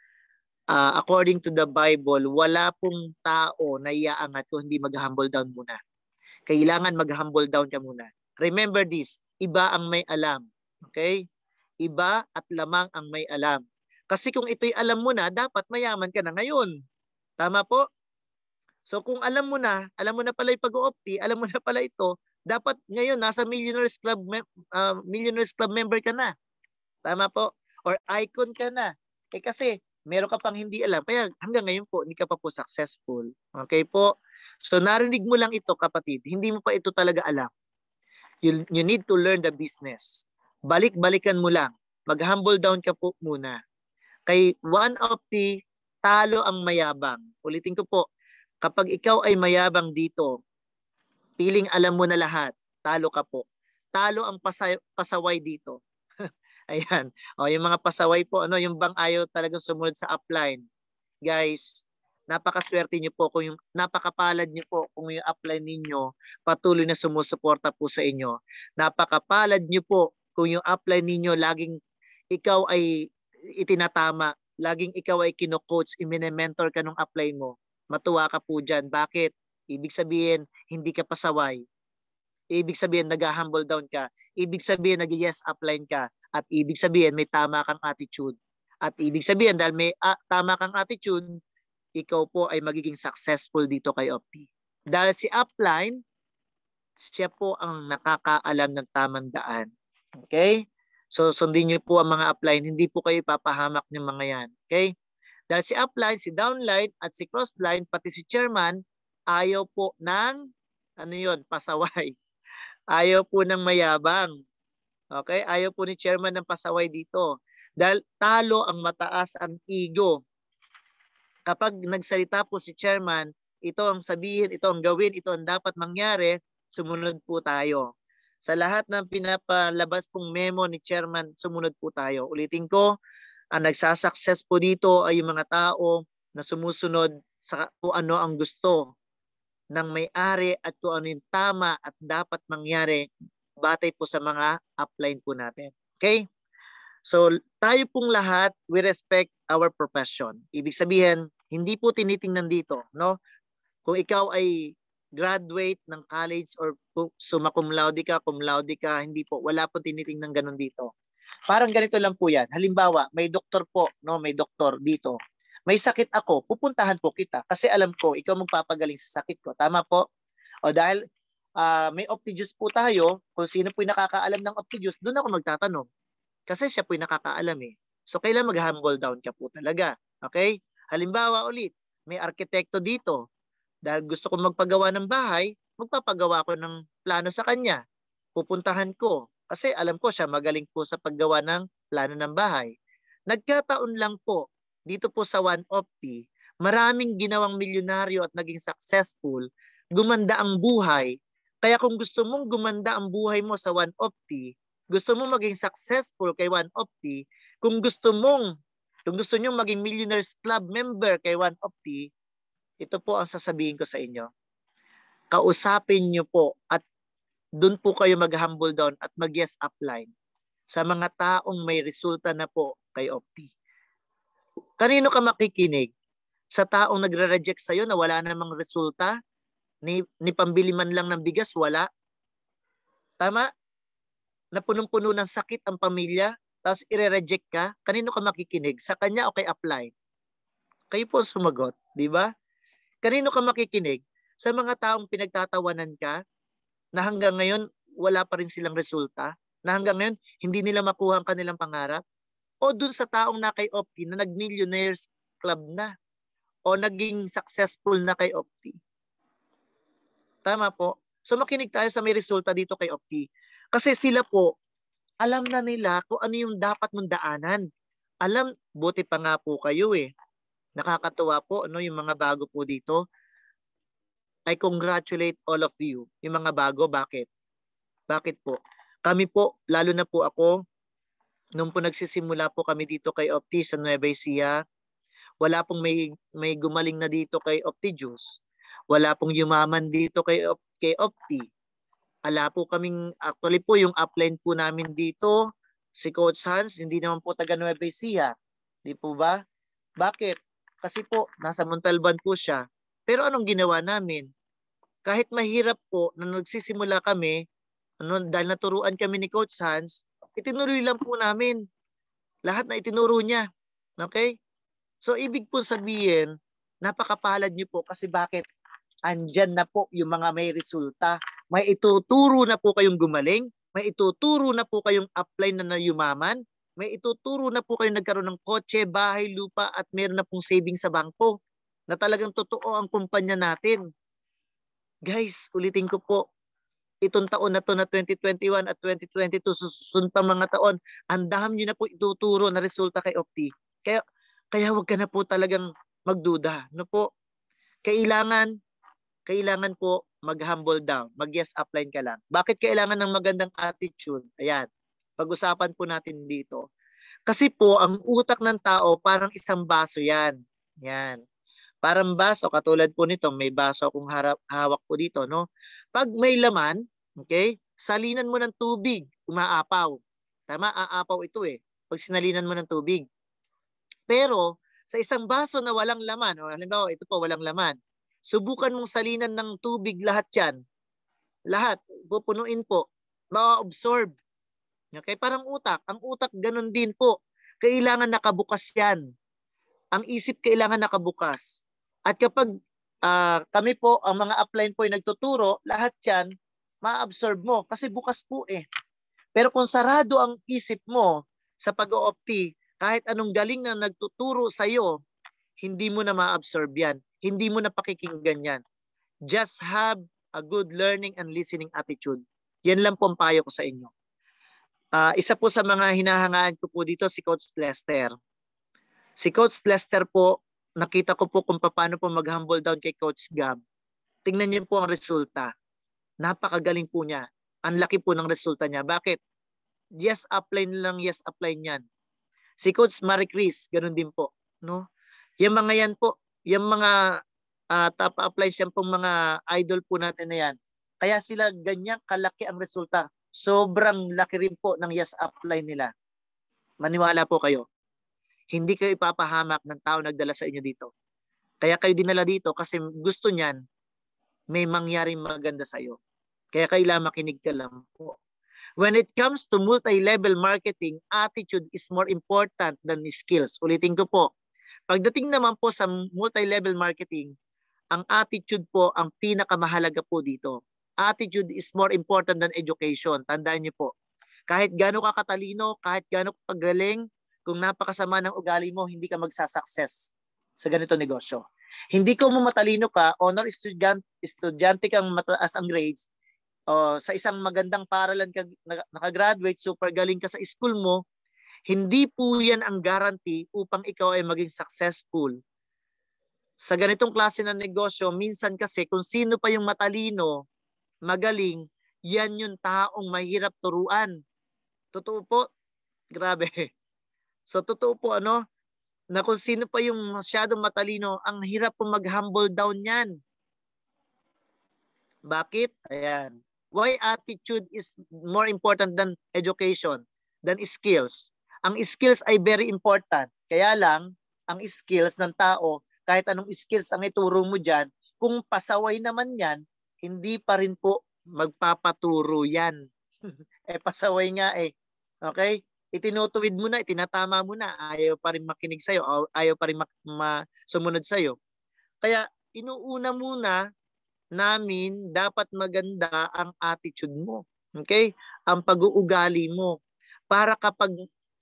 according to the Bible, wala pong tao na iaangat kung hindi mag-humble down muna. Kailangan mag-humble down ka muna. Remember this, iba ang may alam. Okay? Iba at lamang ang may alam. Kasi kung ito'y alam mo na, dapat mayaman ka na ngayon. Tama po? So kung alam mo na pala yung pag-Opti, alam mo na pala ito, dapat ngayon nasa Millionaires Club member ka na. Tama po? Or icon ka na. Kasi meron ka pang hindi alam. Kaya hanggang ngayon po, hindi ka pa po successful. Okay po? So narinig mo lang ito kapatid. Hindi mo pa ito talaga alam. You need to learn the business. Balik-balikan mo lang. Mag-humble down ka po muna. Kay One Opti, talo ang mayabang. Ulitin ko po, kapag ikaw ay mayabang dito, piling alam mo na lahat, talo ka po. Talo ang pasaway dito. Ayan. O, yung mga pasaway po, ano, yung bang ayaw talagang sumunod sa upline. Guys, napakaswerte niyo po kung yung napakapalad niyo po kung yung upline ninyo patuloy na sumusuporta po sa inyo. Napakapalad niyo po kung yung upline ninyo laging ikaw ay itinatama, laging ikaw ay kino-coach, i-mentor ka ng upline mo. Matuwa ka po diyan. Bakit? Ibig sabihin, hindi ka pasaway. Ibig sabihin, nag-humble down ka. Ibig sabihin, nag-yes upline ka. At ibig sabihin, may tama kang attitude. At ibig sabihin, dahil may tama kang attitude, ikaw po ay magiging successful dito kay Opti. Dahil si upline, siya po ang nakakaalam ng tamang daan. Okay? So, sundin niyo po ang mga upline. Hindi po kayo papahamak ng mga yan. Okay? Dahil si upline, si downline, at si crossline, pati si chairman, ayaw po ng, ano yun, pasaway. Ayaw po ng mayabang. Okay? Ayaw po ni chairman ng pasaway dito. Dahil talo ang mataas ang ego. Kapag nagsalita po si chairman, ito ang sabihin, ito ang gawin, ito ang dapat mangyari, sumunod po tayo. Sa lahat ng pinapalabas pong memo ni chairman, sumunod po tayo. Ulitin ko, ang nagsasucess po dito ay yung mga tao na sumusunod sa kung ano ang gusto ng may-ari at kung ano yung tama at dapat mangyari batay po sa mga upline po natin. Okay? So, tayo pong lahat, we respect our profession. Ibig sabihin, hindi po tinitingnan dito, no? Kung ikaw ay graduate ng college or summa cum laude ka, hindi po, wala po tinitingnan ganun dito. Parang ganito lang po yan. Halimbawa, may doktor po, no? May doktor dito. May sakit ako, pupuntahan po kita kasi alam ko, ikaw magpapagaling sa sakit ko. Tama po? O dahil may Opti-Juice po tayo, kung sino po yung nakakaalam ng Opti-Juice, doon ako magtatanong. Kasi siya po yung nakakaalam eh. So, kailan mag-humble down ka po talaga. Okay? Halimbawa ulit, may arkitekto dito. Dahil gusto kong magpagawa ng bahay, magpapagawa ko ng plano sa kanya. Pupuntahan ko. Kasi alam ko siya magaling po sa paggawa ng plano ng bahay. Nagkataon lang po, dito po sa One Opti, maraming ginawang milyonaryo at naging successful, gumanda ang buhay. Kaya kung gusto mong gumanda ang buhay mo sa One Opti, gusto mong maging successful kay One Opti, kung gusto nyo maging Millionaires Club member kay One Opti, ito po ang sasabihin ko sa inyo. Kausapin nyo po at doon po kayo mag-humble down at mag-yes upline sa mga taong may resulta na po kay Opti. Kanino ka makikinig? Sa taong nagre-reject sa'yo na wala namang resulta? Ni pambili man lang ng bigas, wala? Tama? Na punong-puno ng sakit ang pamilya, tapos ire-reject ka? Kanino ka makikinig? Sa kanya o kay upline? Kayo po sumagot, di ba? Kanino ka makikinig? Sa mga taong pinagtatawanan ka na hanggang ngayon wala pa rin silang resulta? Na hanggang ngayon hindi nila makuha ang kanilang pangarap? O dun sa taong na kay Opti na nag-Millionaires Club na? O naging successful na kay Opti? Tama po? So makinig tayo sa may resulta dito kay Opti. Kasi sila po, alam na nila kung ano yung dapat mong daanan. Alam, buti pa nga po kayo eh. Nakakatuwa po, no, yung mga bago po dito. I congratulate all of you. Yung mga bago, bakit? Bakit po? Kami po, lalo na po ako, nung po nagsisimula po kami dito kay Opti sa Nueva Ecija, wala pong may gumaling na dito kay Opti-Juice. Wala pong yumaman dito kay Opti. Ala po kaming, actually po, yung upline po namin dito, si Coach Hans, hindi naman po taga Nueva Ecija. Di po ba? Bakit? Kasi po, nasa Montalban po siya. Pero anong ginawa namin? Kahit mahirap po, na nagsisimula kami, dahil naturuan kami ni Coach Hans, itinuloy lang po namin. Lahat na itinuro niya. Okay? So, ibig po sabihin, napakapalad niyo po kasi bakit? Andyan na po yung mga may resulta. May ituturo na po kayong gumaling. May ituturo na po kayong upline na yumaman. May ituturo na po kayo nagkaroon ng kotse, bahay, lupa at meron na pong savings sa bangko na talagang totoo ang kumpanya natin. Guys, ulitin ko po, itong taon na to na 2021 at 2022, susunod pa mga taon, ang dami nyo na po ituturo na resulta kay Opti. Kaya wag ka na po talagang magduda. No po? Kailangan po mag-humble down, mag-yes upline ka lang. Bakit kailangan ng magandang attitude? Ayan. Pag-usapan po natin dito. Kasi po, ang utak ng tao parang isang baso yan. Yan. Parang baso, katulad po nito, may baso akong hawak po dito, no? Pag may laman, okay, salinan mo ng tubig, umaapaw. Tama, aapaw ito eh. Pag sinalinan mo ng tubig. Pero, sa isang baso na walang laman, o halimbawa, ito po, walang laman, subukan mong salinan ng tubig lahat yan. Lahat, pupunuin po, ma-absorb. Okay, parang utak. Ang utak, ganun din po. Kailangan nakabukas yan. Ang isip kailangan nakabukas. At kapag kami po, ang mga upline po ay nagtuturo, lahat yan, ma-absorb mo. Kasi bukas po eh. Pero kung sarado ang isip mo sa pag-o-opti, kahit anong galing na nagtuturo sa'yo, hindi mo na ma-absorb yan. Hindi mo na pakikinggan yan. Just have a good learning and listening attitude. Yan lang po ang payo ko sa inyo. Isa po sa mga hinahangaan ko po dito si Coach Lester. Si Coach Lester po, nakita ko po kung paano po mag-humble down kay Coach Gab. Tingnan niyo po ang resulta. Napakagaling po niya. Ang laki po ng resulta niya. Bakit? Yes, apply lang, yes, apply niyan. Si Coach Marie Chris, ganun din po. No? Yung mga yan po, yung mga top applies yan pong mga idol po natin na yan. Kaya sila ganyan kalaki ang resulta. Sobrang laki rin po ng yes apply nila. Maniwala po kayo. Hindi kayo ipapahamak ng tao nagdala sa inyo dito. Kaya kayo dinala dito kasi gusto niyan may mangyaring maganda sa iyo. Kaya kailangan makinig ka lang po. When it comes to multi-level marketing, attitude is more important than skills. Ulitin ko po. Pagdating naman po sa multi-level marketing, ang attitude po ang pinakamahalaga po dito. Attitude is more important than education. Tandaan niyo po. Kahit gaano ka katalino, kahit gaano ka pagaling, kung napakasama ng ugali mo, hindi ka magsasucess sa ganito negosyo. Hindi ko matalino ka, honor estudyante kang mataas ang grades, sa isang magandang paaralan ka nakagraduate, super galing ka sa school mo, hindi po yan ang guarantee upang ikaw ay maging successful. Sa ganitong klase ng negosyo, minsan kasi kung sino pa yung matalino, magaling, yan yung taong mahirap turuan. Totoo po? Grabe. So totoo po na kung sino pa yung masyadong matalino, ang hirap po mag-humble down yan. Bakit? Ayan. Why attitude is more important than education, than skills? Ang skills ay very important. Kaya lang, ang skills ng tao, kahit anong skills ang ituro mo dyan, kung pasaway naman yan, hindi pa rin po magpapaturo yan. Pasaway nga eh. Okay? Itinutuwid mo na, itinatama mo na, ayaw pa rin makinig sa'yo, ayaw pa rin sumunod sa'yo. Kaya inuuna muna namin dapat maganda ang attitude mo. Okay? Ang pag-uugali mo. Para kapag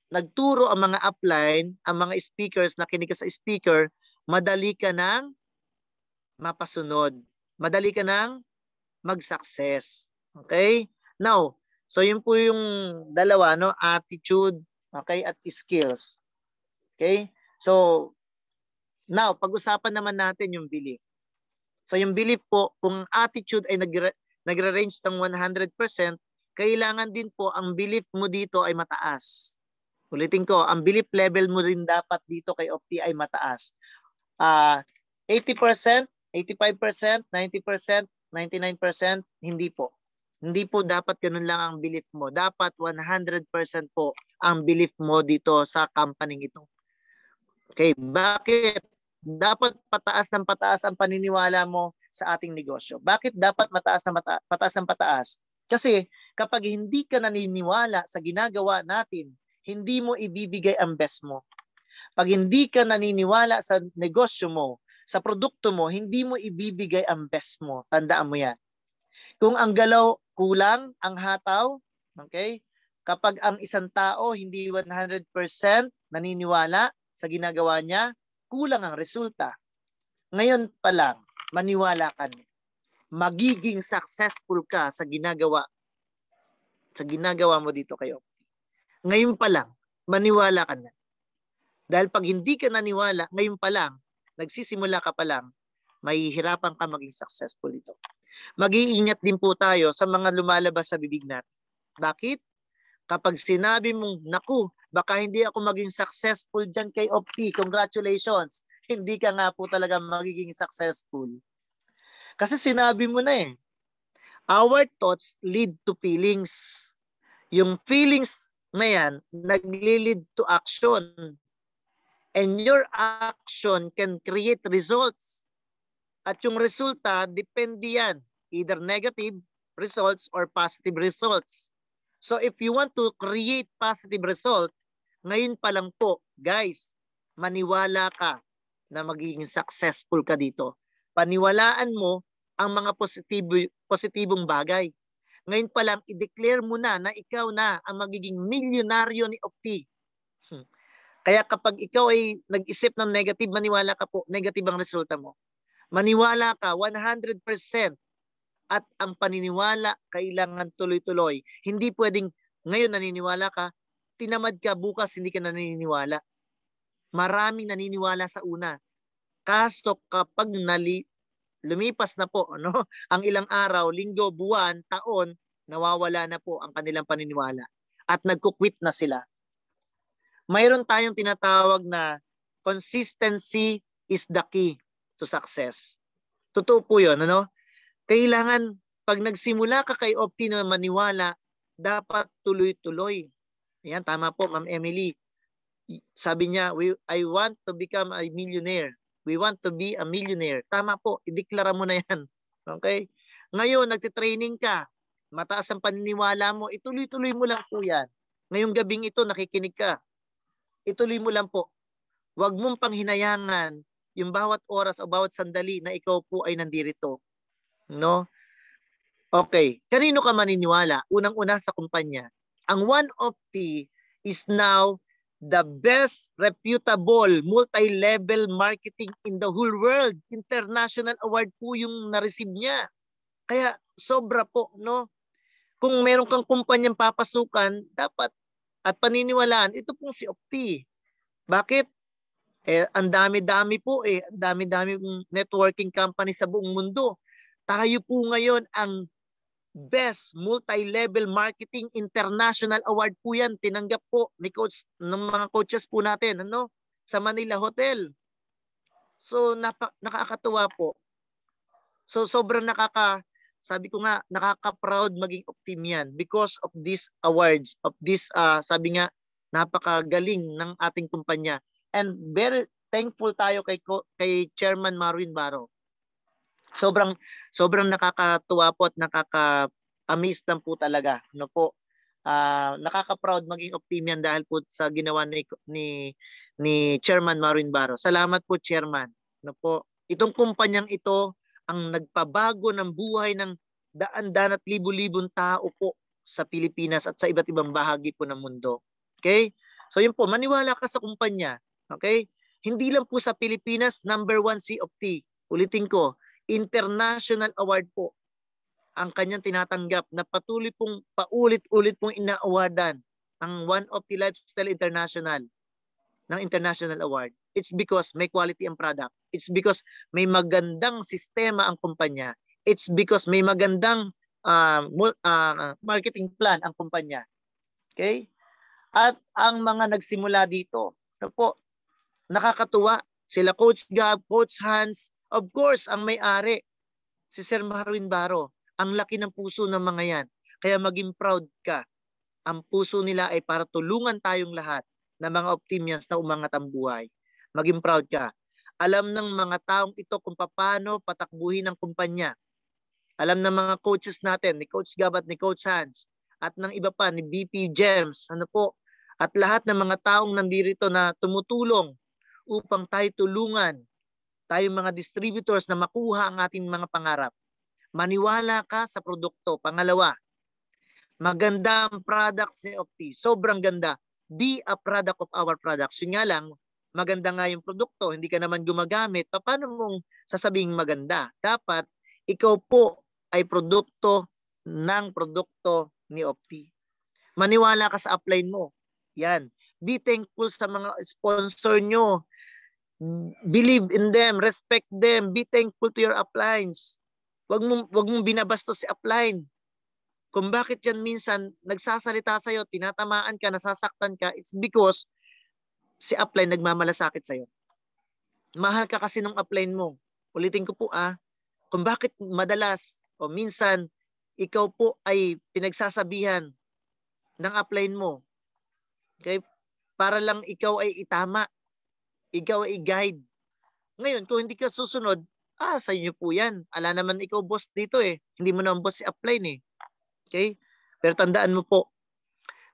nagturo ang mga upline, ang mga speakers, nakinig ka sa speaker, madali ka nang mapasunod. Madali ka nang mag-success. Okay? Now, so yun po yung dalawa, attitude, okay, at skills. Okay? So, now, pag-usapan naman natin yung belief. So yung belief po, kung attitude ay nagre-range ng 100%, kailangan din po ang belief mo dito ay mataas. Ulitin ko, ang belief level mo rin dapat dito kay Opti ay mataas. 80%, 85%, 90%, 99%, hindi po. Hindi po dapat ganun lang ang belief mo. Dapat 100% po ang belief mo dito sa company ito. Okay, bakit? Dapat pataas ng pataas ang paniniwala mo sa ating negosyo. Bakit dapat pataas ng pataas? Kasi kapag hindi ka naniniwala sa ginagawa natin, hindi mo ibibigay ang best mo. Pag hindi ka naniniwala sa negosyo mo, sa produkto mo, hindi mo ibibigay ang best mo. Tandaan mo yan. Kung ang galaw kulang, ang hataw, okay? Kapag ang isang tao hindi 100% naniniwala sa ginagawa niya, kulang ang resulta. Ngayon pa lang, maniwala ka na. Magiging successful ka sa ginagawa mo dito kayo. Ngayon pa lang, maniwala ka na. Dahil pag hindi ka naniwala, ngayon pa lang, nagsisimula ka pa lang, mahihirapan ka maging successful dito. Mag-iingat din po tayo sa mga lumalabas sa bibig natin. Bakit? Kapag sinabi mong, naku, baka hindi ako maging successful dyan kay Opti, congratulations. Hindi ka nga po talaga magiging successful. Kasi sinabi mo na eh. Our thoughts lead to feelings. Yung feelings na yan, nagli-lead to action. And your action can create results. At yung resulta, depende yan. Either negative results or positive results. So if you want to create positive result, ngayon pa lang po, guys, maniwala ka na magiging successful ka dito. Paniwalaan mo ang mga positibong bagay. Ngayon pa lang, i-declare mo na ikaw na ang magiging milyonaryo ni Opti. Kaya kapag ikaw ay nag-isip ng negative, maniwala ka po, negative ang resulta mo. Maniwala ka 100%. At ang paniniwala kailangan tuloy-tuloy. Hindi pwedeng ngayon naniniwala ka, tinamad ka, bukas hindi ka naniniwala. Maraming naniniwala sa una. Kaso kapag lumipas na po ang ilang araw, linggo, buwan, taon, nawawala na po ang kanilang paniniwala. At nagkukwit na sila. Mayroon tayong tinatawag na consistency is the key to success. Totoo po yun, Kailangan, pag nagsimula ka kay Opti na maniwala, dapat tuloy-tuloy. Yan, tama po, Ma'am Emily. Sabi niya, I want to become a millionaire. We want to be a millionaire. Tama po, ideklara mo na yan. Okay? Ngayon, nagtitraining ka, mataas ang paniniwala mo, ituloy-tuloy mo lang po yan. Ngayong gabing ito, nakikinig ka. Ituloy mo lang po. Huwag mong panghinayangan yung bawat oras o bawat sandali na ikaw po ay nandirito. No? Okay. Kanino ka maniniwala? Unang-una sa kumpanya. Ang One Opti is now the best reputable multi-level marketing in the whole world. International award po yung na-receive niya. Kaya sobra po, Kung meron kang kumpanyang papasukan, dapat at paniniwalaan, ito pong si Opti. Bakit? Ang dami-dami po ang dami-dami networking company sa buong mundo. Tayo po ngayon ang Best Multi-Level Marketing International Award po yan. Tinanggap po ni coach, ng mga coaches po natin sa Manila Hotel. So nakakatuwa po. So sobrang sabi ko nga, nakaka-proud maging Optim yan because of these awards, of this, sabi nga, napakagaling ng ating kumpanya. And very thankful tayo kay Chairman Marwin Baro. Sobrang nakakatuwa po at nakaka-amaze lang po talaga. Nakaka-proud maging Optimian dahil po sa ginawa ni Chairman Marwin Baro. Salamat po, Chairman. Itong kumpanyang ito ang nagpabago ng buhay ng daan-daan at libu-libong tao po sa Pilipinas at sa iba't ibang bahagi po ng mundo. Okay? So yun po, maniwala ka sa kumpanya. Okay? Hindi lang po sa Pilipinas, number 1 si Opti. Ulitin ko, international award po ang kanyang tinatanggap na patuloy pong paulit-ulit pong ina-awardan ang One Opti Lifestyle International ng International Award. It's because may quality ang product. It's because may magandang sistema ang kumpanya. It's because may magandang marketing plan ang kumpanya. Okay? At ang mga nagsimula dito, nakakatuwa. Sila Coach Gab, Coach Hans, of course, ang may-ari, si Sir Marwin Baro. Ang laki ng puso ng mga yan. Kaya maging proud ka. Ang puso nila ay para tulungan tayong lahat na mga Optimians na umangat ang buhay. Maging proud ka. Alam ng mga taong ito kung paano patakbuhin ang kumpanya. Alam ng mga coaches natin, ni Coach Gab at ni Coach Hans, at ng iba pa, ni BP Gems, at lahat ng mga taong nandirito na tumutulong upang tayo tulungan, tayong mga distributors na makuha ang ating mga pangarap. Maniwala ka sa produkto. Pangalawa, maganda ang products ni Opti. Sobrang ganda. Be a product of our products. Yun nga lang, maganda nga yung produkto, hindi ka naman gumagamit. Paano mong sasabing maganda? Dapat, ikaw po ay produkto ng produkto ni Opti. Maniwala ka sa upline mo. Yan. Be thankful sa mga sponsor nyo. Believe in them, respect them, be thankful to your uplines. Wag mong binabastos si upline. Kung bakit yan minsan nagsasalita sa'yo, tinatamaan ka, nasasaktan ka, it's because si upline nagmamalasakit sa'yo. Mahal ka kasi nung upline mo. Ulitin ko po kung bakit madalas o minsan ikaw po ay pinagsasabihan ng upline mo. Okay? Para lang ikaw ay itama. Ikaw ay guide. Ngayon, kung hindi ka susunod, sa inyo po yan. Ala naman ikaw boss dito eh. Hindi mo naman boss si upline eh. Okay? Pero tandaan mo po,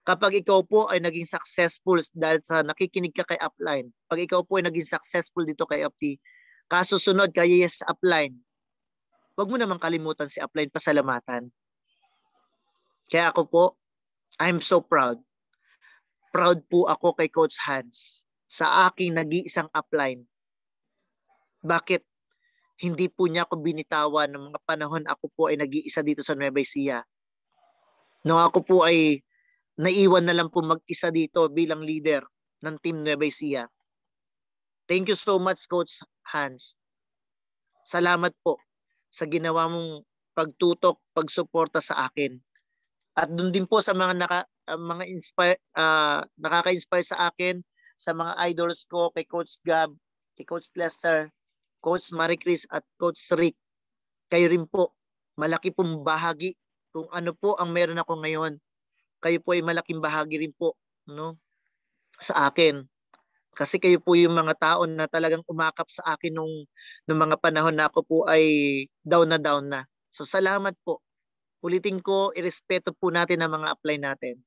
kapag ikaw po ay naging successful dahil sa nakikinig ka kay upline, pag ikaw po ay naging successful dito kay Opti, kasusunod kay yes upline, huwag mo naman kalimutan si upline, pasalamatan. Kaya ako po, I'm so proud. Proud po ako kay Coach Hans sa aking nag-iisang upline. Bakit? Hindi po niya ako binitawan ng mga panahon ako po ay nag-iisa dito sa Nueva Ecija. Nung ako po ay naiwan na lang po mag-isa dito bilang leader ng Team Nueva Ecija. Thank you so much, Coach Hans. Salamat po sa ginawa mong pagtutok, pagsuporta sa akin. At doon din po sa mga nakaka-inspire sa akin, sa mga idols ko, kay Coach Gab, kay Coach Lester, Coach Marie Chris at Coach Rick. Kayo rin po, malaki pong bahagi kung ano po ang meron ako ngayon. Kayo po ay malaking bahagi rin po, no, sa akin. Kasi kayo po yung mga tao na talagang umakap sa akin nung mga panahon na ako po ay down na. So salamat po. Ulitin ko, irespeto po natin ang mga apply natin.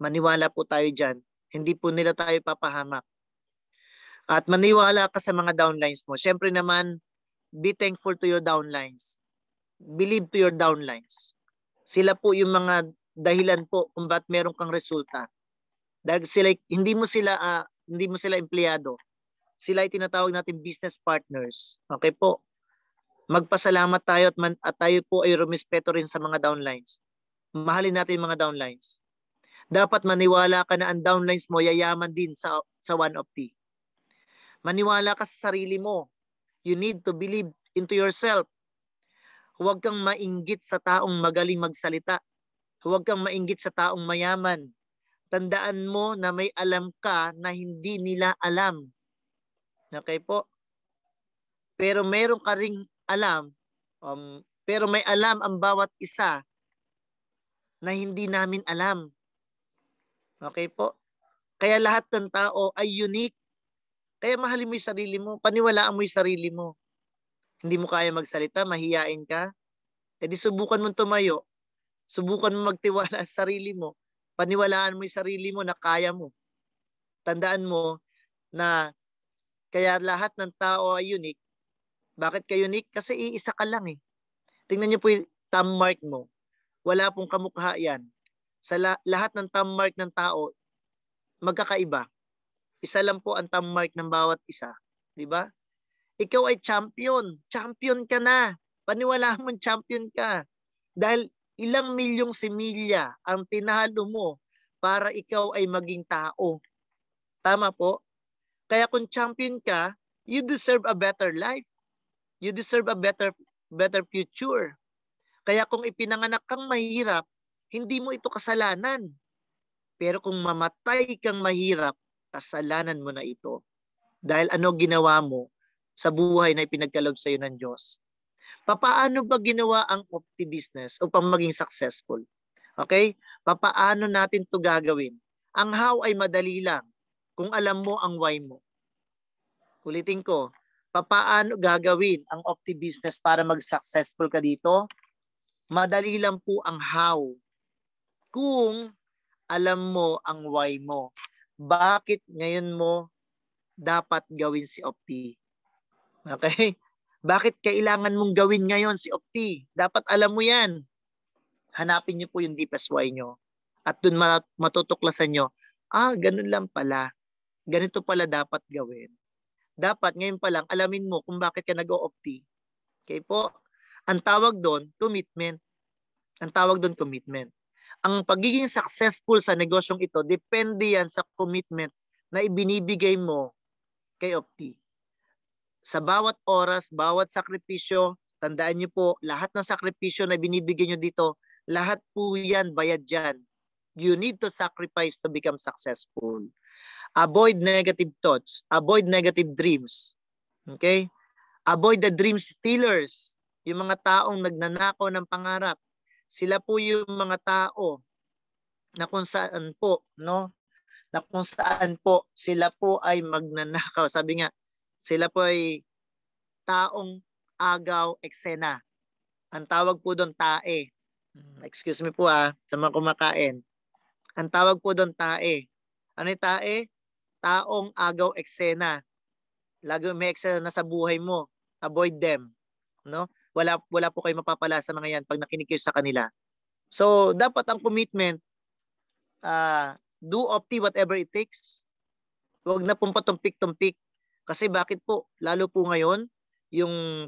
Maniwala po tayo dyan. Hindi po nila tayo papahamak. At maniwala ka sa mga downlines mo. Siyempre naman, be thankful to your downlines. Believe to your downlines. Sila po yung mga dahilan po kung ba't meron kang resulta. Dahil sila, hindi mo sila empleyado. Sila ay tinatawag natin business partners. Okay po? Magpasalamat tayo at tayo po ay rumispeto rin sa mga downlines. Mahalin natin mga downlines. Dapat maniwala ka na ang downlines mo yayaman din sa One Opti. Maniwala ka sa sarili mo. You need to believe into yourself. Huwag kang mainggit sa taong magaling magsalita. Huwag kang mainggit sa taong mayaman. Tandaan mo na may alam ka na hindi nila alam. Okay po? Pero meron ka ring alam, pero may alam ang bawat isa na hindi namin alam. Okay po? Kaya lahat ng tao ay unique. Kaya mahalin mo yung sarili mo. Paniwalaan mo yung sarili mo. Hindi mo kaya magsalita, mahiyain ka. E di subukan mo tumayo. Subukan mo magtiwala sa sarili mo. Paniwalaan mo yung sarili mo na kaya mo. Tandaan mo na kaya lahat ng tao ay unique. Bakit ka unique? Kasi iisa ka lang eh. Tingnan niyo po yung thumb mark mo. Wala pong kamukha yan. Sa lahat ng thumb mark ng tao, magkakaiba. Isa lang po ang thumb mark ng bawat isa. Di ba? Ikaw ay champion. Champion ka na. Paniwalaan mo champion ka. Dahil ilang milyong similya ang tinalo mo para ikaw ay maging tao. Tama po? Kaya kung champion ka, you deserve a better life. You deserve a better future. Kaya kung ipinanganak kang mahirap, hindi mo ito kasalanan. Pero kung mamatay kang mahirap, kasalanan mo na ito. Dahil ano ginawa mo sa buhay na ipinagkaloob sa iyo ng Diyos. Papaano ba ginawa ang Opti business upang maging successful? Okay? Papaano natin ito gagawin? Ang how ay madali lang kung alam mo ang why mo. Ulitin ko, papaano gagawin ang Opti business para mag-successful ka dito? Madali lang po ang how. Kung alam mo ang why mo. Bakit ngayon mo dapat gawin si Opti? Okay? Bakit kailangan mong gawin ngayon si Opti? Dapat alam mo yan. Hanapin niyo po yung deepest why nyo. At dun matutuklasan nyo, ganun lang pala. Ganito pala dapat gawin. Dapat ngayon pa lang alamin mo kung bakit ka nag-o-Opti. Okay po? Ang tawag doon, commitment. Ang tawag doon, commitment. Ang pagiging successful sa negosyong ito, depende yan sa commitment na ibinibigay mo kay Opti. Sa bawat oras, bawat sakripisyo, tandaan niyo po, lahat ng sakripisyo na binibigay niyo dito, Lahat po yan, bayad yan. You need to sacrifice to become successful. Avoid negative thoughts. Avoid negative dreams. Okay? Avoid the dream stealers. Yung mga taong nagnanakaw ng pangarap. Sila po yung mga tao na kung saan po, no? Na kung saan po sila po ay magnanakaw. Sabi nga, sila po ay taong agaw eksena. Ang tawag po doon tae. Excuse me po sa mga kumakain. Ang tawag po doon tae. Ano yung tae? Taong agaw eksena. Lagi may eksena na sa buhay mo. Avoid them. No? Wala po kayo mapapala sa mga yan pag nakinig kayo sa kanila. So, dapat ang commitment, do opti whatever it takes. Huwag na pong patumpik-tumpik. Kasi bakit po? Lalo po ngayon, yung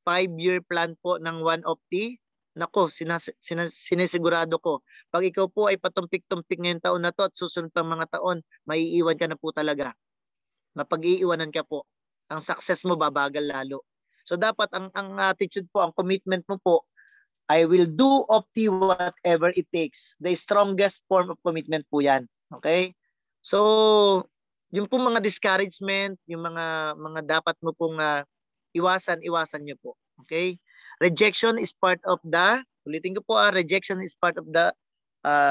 5-year plan po ng One Opti, nako, sinisigurado ko. Pag ikaw po ay patumpik-tumpik ngayong taon na to at susunod pang mga taon, maiiwan ka na po talaga. Mapag-iiwanan ka po. Ang success mo babagal lalo. So dapat ang attitude po, ang commitment mo po, I will do opti whatever it takes. The strongest form of commitment po yan. Okay? So, yung pong mga discouragement, yung mga dapat mo pong iwasan nyo po. Okay? Rejection is part of the, ulitin ko po, rejection is part of the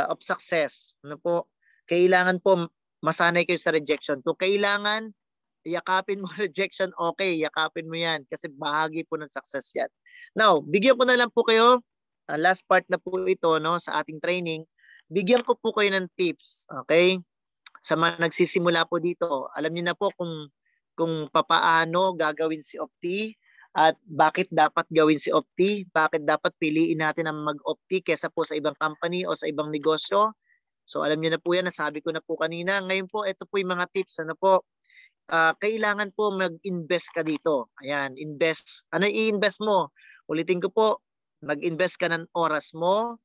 of success. Ano po? Kailangan po masanay kayo sa rejection. Kung kailangan yakapin mo rejection, okay, yakapin mo yan kasi bahagi po ng success yan. Now, bigyan ko na lang po kayo, last part na po ito, no, sa ating training, bigyan ko po kayo ng tips, okay? Sa mga nagsisimula po dito, alam niyo na po kung papaano gagawin si Opti at bakit dapat gawin si Opti, bakit dapat piliin natin ang mag-Opti kesa po sa ibang company o sa ibang negosyo. So alam niyo na po yan, nasabi ko na po kanina. Ngayon po, ito po yung mga tips, ano po, kailangan po mag-invest ka dito. Ayan, invest. Ano i-invest mo? Ulitin ko po, mag-invest ka ng oras mo.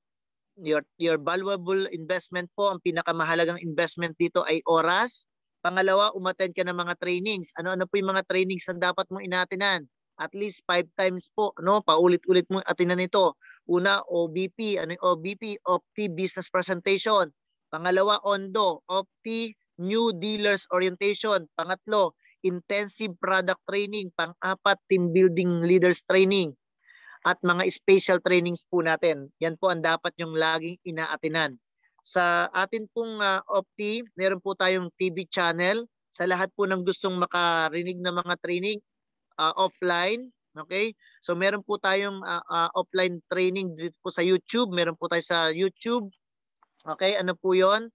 Your valuable investment po, ang pinakamahalagang investment dito ay oras. Pangalawa, umattend ka ng mga trainings. Ano po yung mga trainings na dapat mong inatinan? At least 5 times po, no? Paulit-ulit mo atinan ito. Una, OBP. Ano yung OBP? Opti Business Presentation. Pangalawa, ONDO. Opti New Dealers Orientation. Pangatlo, Intensive Product Training. Pang-apat, Team Building Leaders Training. At mga special trainings po natin. Yan po ang dapat yung laging inaatinan. Sa atin pong Opti, meron po tayong TV channel. Sa lahat po ng gustong makarinig ng mga training, offline. Okay? So meron po tayong offline training dito po sa YouTube. Meron po tayo sa YouTube. Okay? Ano po yon?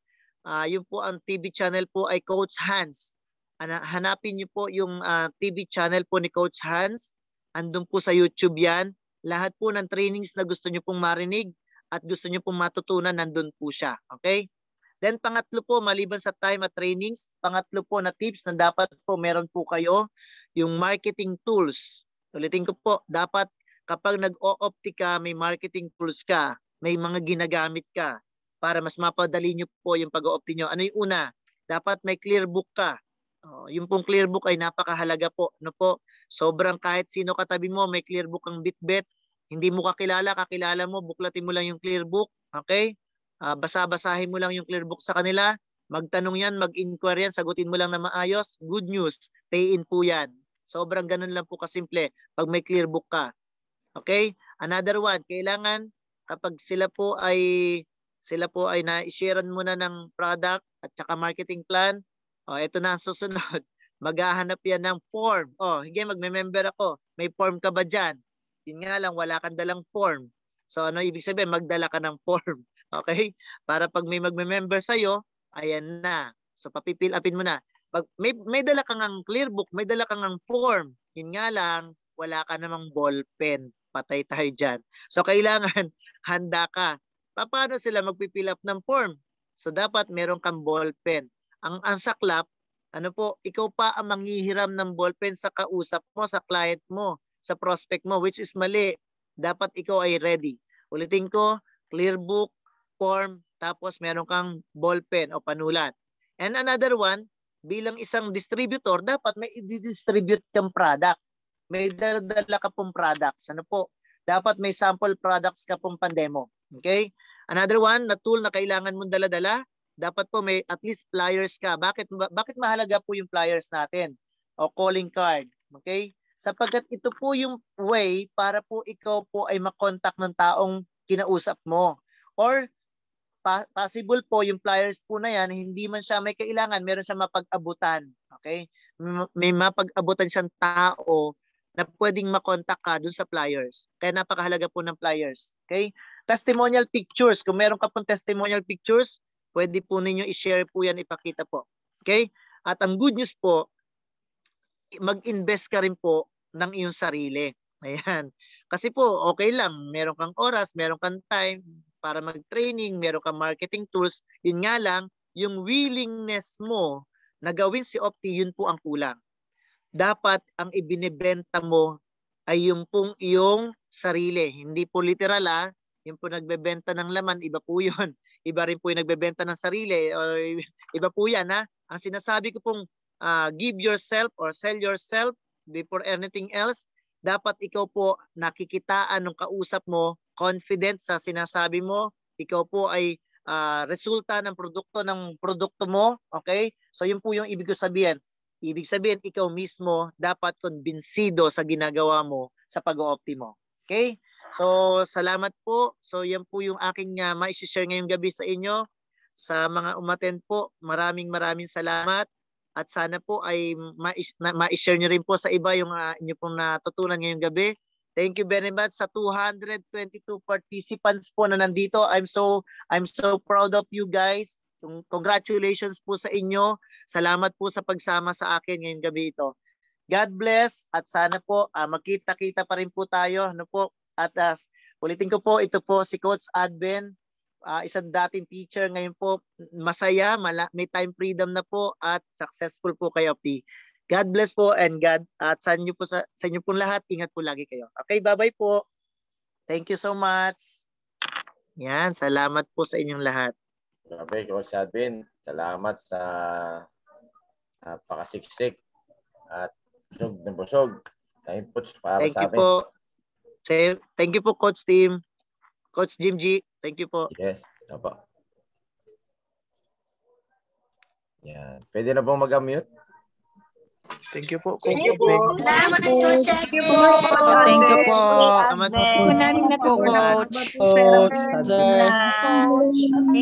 Yung po ang TV channel po ay Coach Hans. Hanapin niyo po yung TV channel po ni Coach Hans. Andun po sa YouTube yan. Lahat po ng trainings na gusto niyo pong marinig at gusto niyo pong matutunan, nandun po siya. Okay? Then pangatlo po, maliban sa time at trainings, pangatlo po na tips na dapat po meron po kayo, yung marketing tools. Ulitin ko po, dapat kapag nag-o-opti ka, may marketing tools ka, may mga ginagamit ka para mas mapadali nyo po yung pag-o-opti nyo. Ano yung una? Dapat may clear book ka. Yung pong clear book ay napakahalaga po. Ano po? Sobrang kahit sino katabi mo, may clear book ang Bitbit. Hindi mo kakilala mo, buklatin mo lang yung clear book. Okay? Basa-basahin mo lang yung clear book sa kanila. Magtanong yan, mag-inquire yan, sagutin mo lang na maayos. Good news, pay in po yan. Sobrang ganun lang po kasimple pag may clear book ka. Okay? Another one, kailangan kapag sila po ay na-sharean mo na ng product at saka marketing plan, ito na ang susunod. Maghahanap yan ng form. Hige, magme-member ako. May form ka ba dyan? Yun nga lang, wala kang dalang form. So ano ibig sabihin? Magdala ka ng form. Okay? Para pag may magme-member sa'yo, ayan na. So papipill upin mo na. Pag may dala kang ang clear book, may dala kang ang form. Yun nga lang, wala ka namang ball pen. Patay tayo dyan. So kailangan, handa ka. Paano sila magpipill up ng form? So dapat meron kang ball pen. Ang saklap, ano po, ikaw pa ang manghihiram ng ballpen sa kausap mo, sa client mo, sa prospect mo, which is mali. Dapat ikaw ay ready. Ulitin ko, clear book, form, tapos meron kang ballpen o panulat. And another one, bilang isang distributor, dapat may i-distribute kang product. May dala ka pong products. Ano po? Dapat may sample products ka pong pandemo. Okay? Another one na tool na kailangan mong dala-dala, dapat po may at least flyers ka. Bakit mahalaga po yung flyers natin? O calling card. Okay? Sapagkat ito po yung way para po ikaw po ay makontak ng taong kinausap mo. Or possible po yung flyers po na yan, hindi man siya may kailangan, meron siya mapag-abutan. Okay? May mapag-abutan siyang tao na pwedeng makontak ka dun sa flyers. Kaya napakahalaga po ng flyers. Okay? Testimonial pictures. Kung meron ka pong testimonial pictures, pwede po ninyo i-share po yan, ipakita po. Okay? At ang good news po, mag-invest ka rin po ng iyong sarili. Ayan. Kasi po, okay lang. Meron kang oras, meron kang time para mag-training, meron kang marketing tools. Yun nga lang, yung willingness mo na gawin si Opti, yun po ang kulang. Dapat ang ibinebenta mo ay yung pong iyong sarili. Hindi po literal yung po nagbebenta ng laman, iba po yun. Iba rin po yung nagbebenta ng sarili. Or iba po yan Ang sinasabi ko pong give yourself or sell yourself before anything else, dapat ikaw po nakikitaan ng kausap mo, confident sa sinasabi mo, ikaw po ay resulta ng produkto mo, okay? So yun po yung ibig ko sabihin. Ibig sabihin, ikaw mismo dapat kumbinsido sa ginagawa mo sa pag-o-opti mo. Okay? So salamat po. So yan po yung aking ma-share ngayong gabi sa inyo. Sa mga umattend po, maraming salamat. At sana po ay ma-share nyo rin po sa iba yung inyo pong natutunan ngayong gabi. Thank you very much sa 222 participants po na nandito. I'm so proud of you guys. Congratulations po sa inyo. Salamat po sa pagsama sa akin ngayong gabi ito. God bless at sana po magkita-kita pa rin po tayo. Ano po? At ulitin ko po, ito po si Coach Adben. Isang dating teacher, ngayon po masaya, may time freedom na po at successful po kayo, Opti. God bless po and God at sa inyo po lahat, ingat po lagi kayo. Okay, bye-bye po. Thank you so much. Yan, salamat po sa inyong lahat. Grabe, Coach Advin. Salamat sa napakasiksik at busog na busog na inputs para Thank sa you amin. po. Thank you po, Coach Team. Coach Jim G, thank you po. Yes, opo. Yan. Pwede na pong mag-mute? Thank you po. Thank you po. Salamat po, Thank you po. Thank you po. Salamat po. Salamat po, Coach. Coach.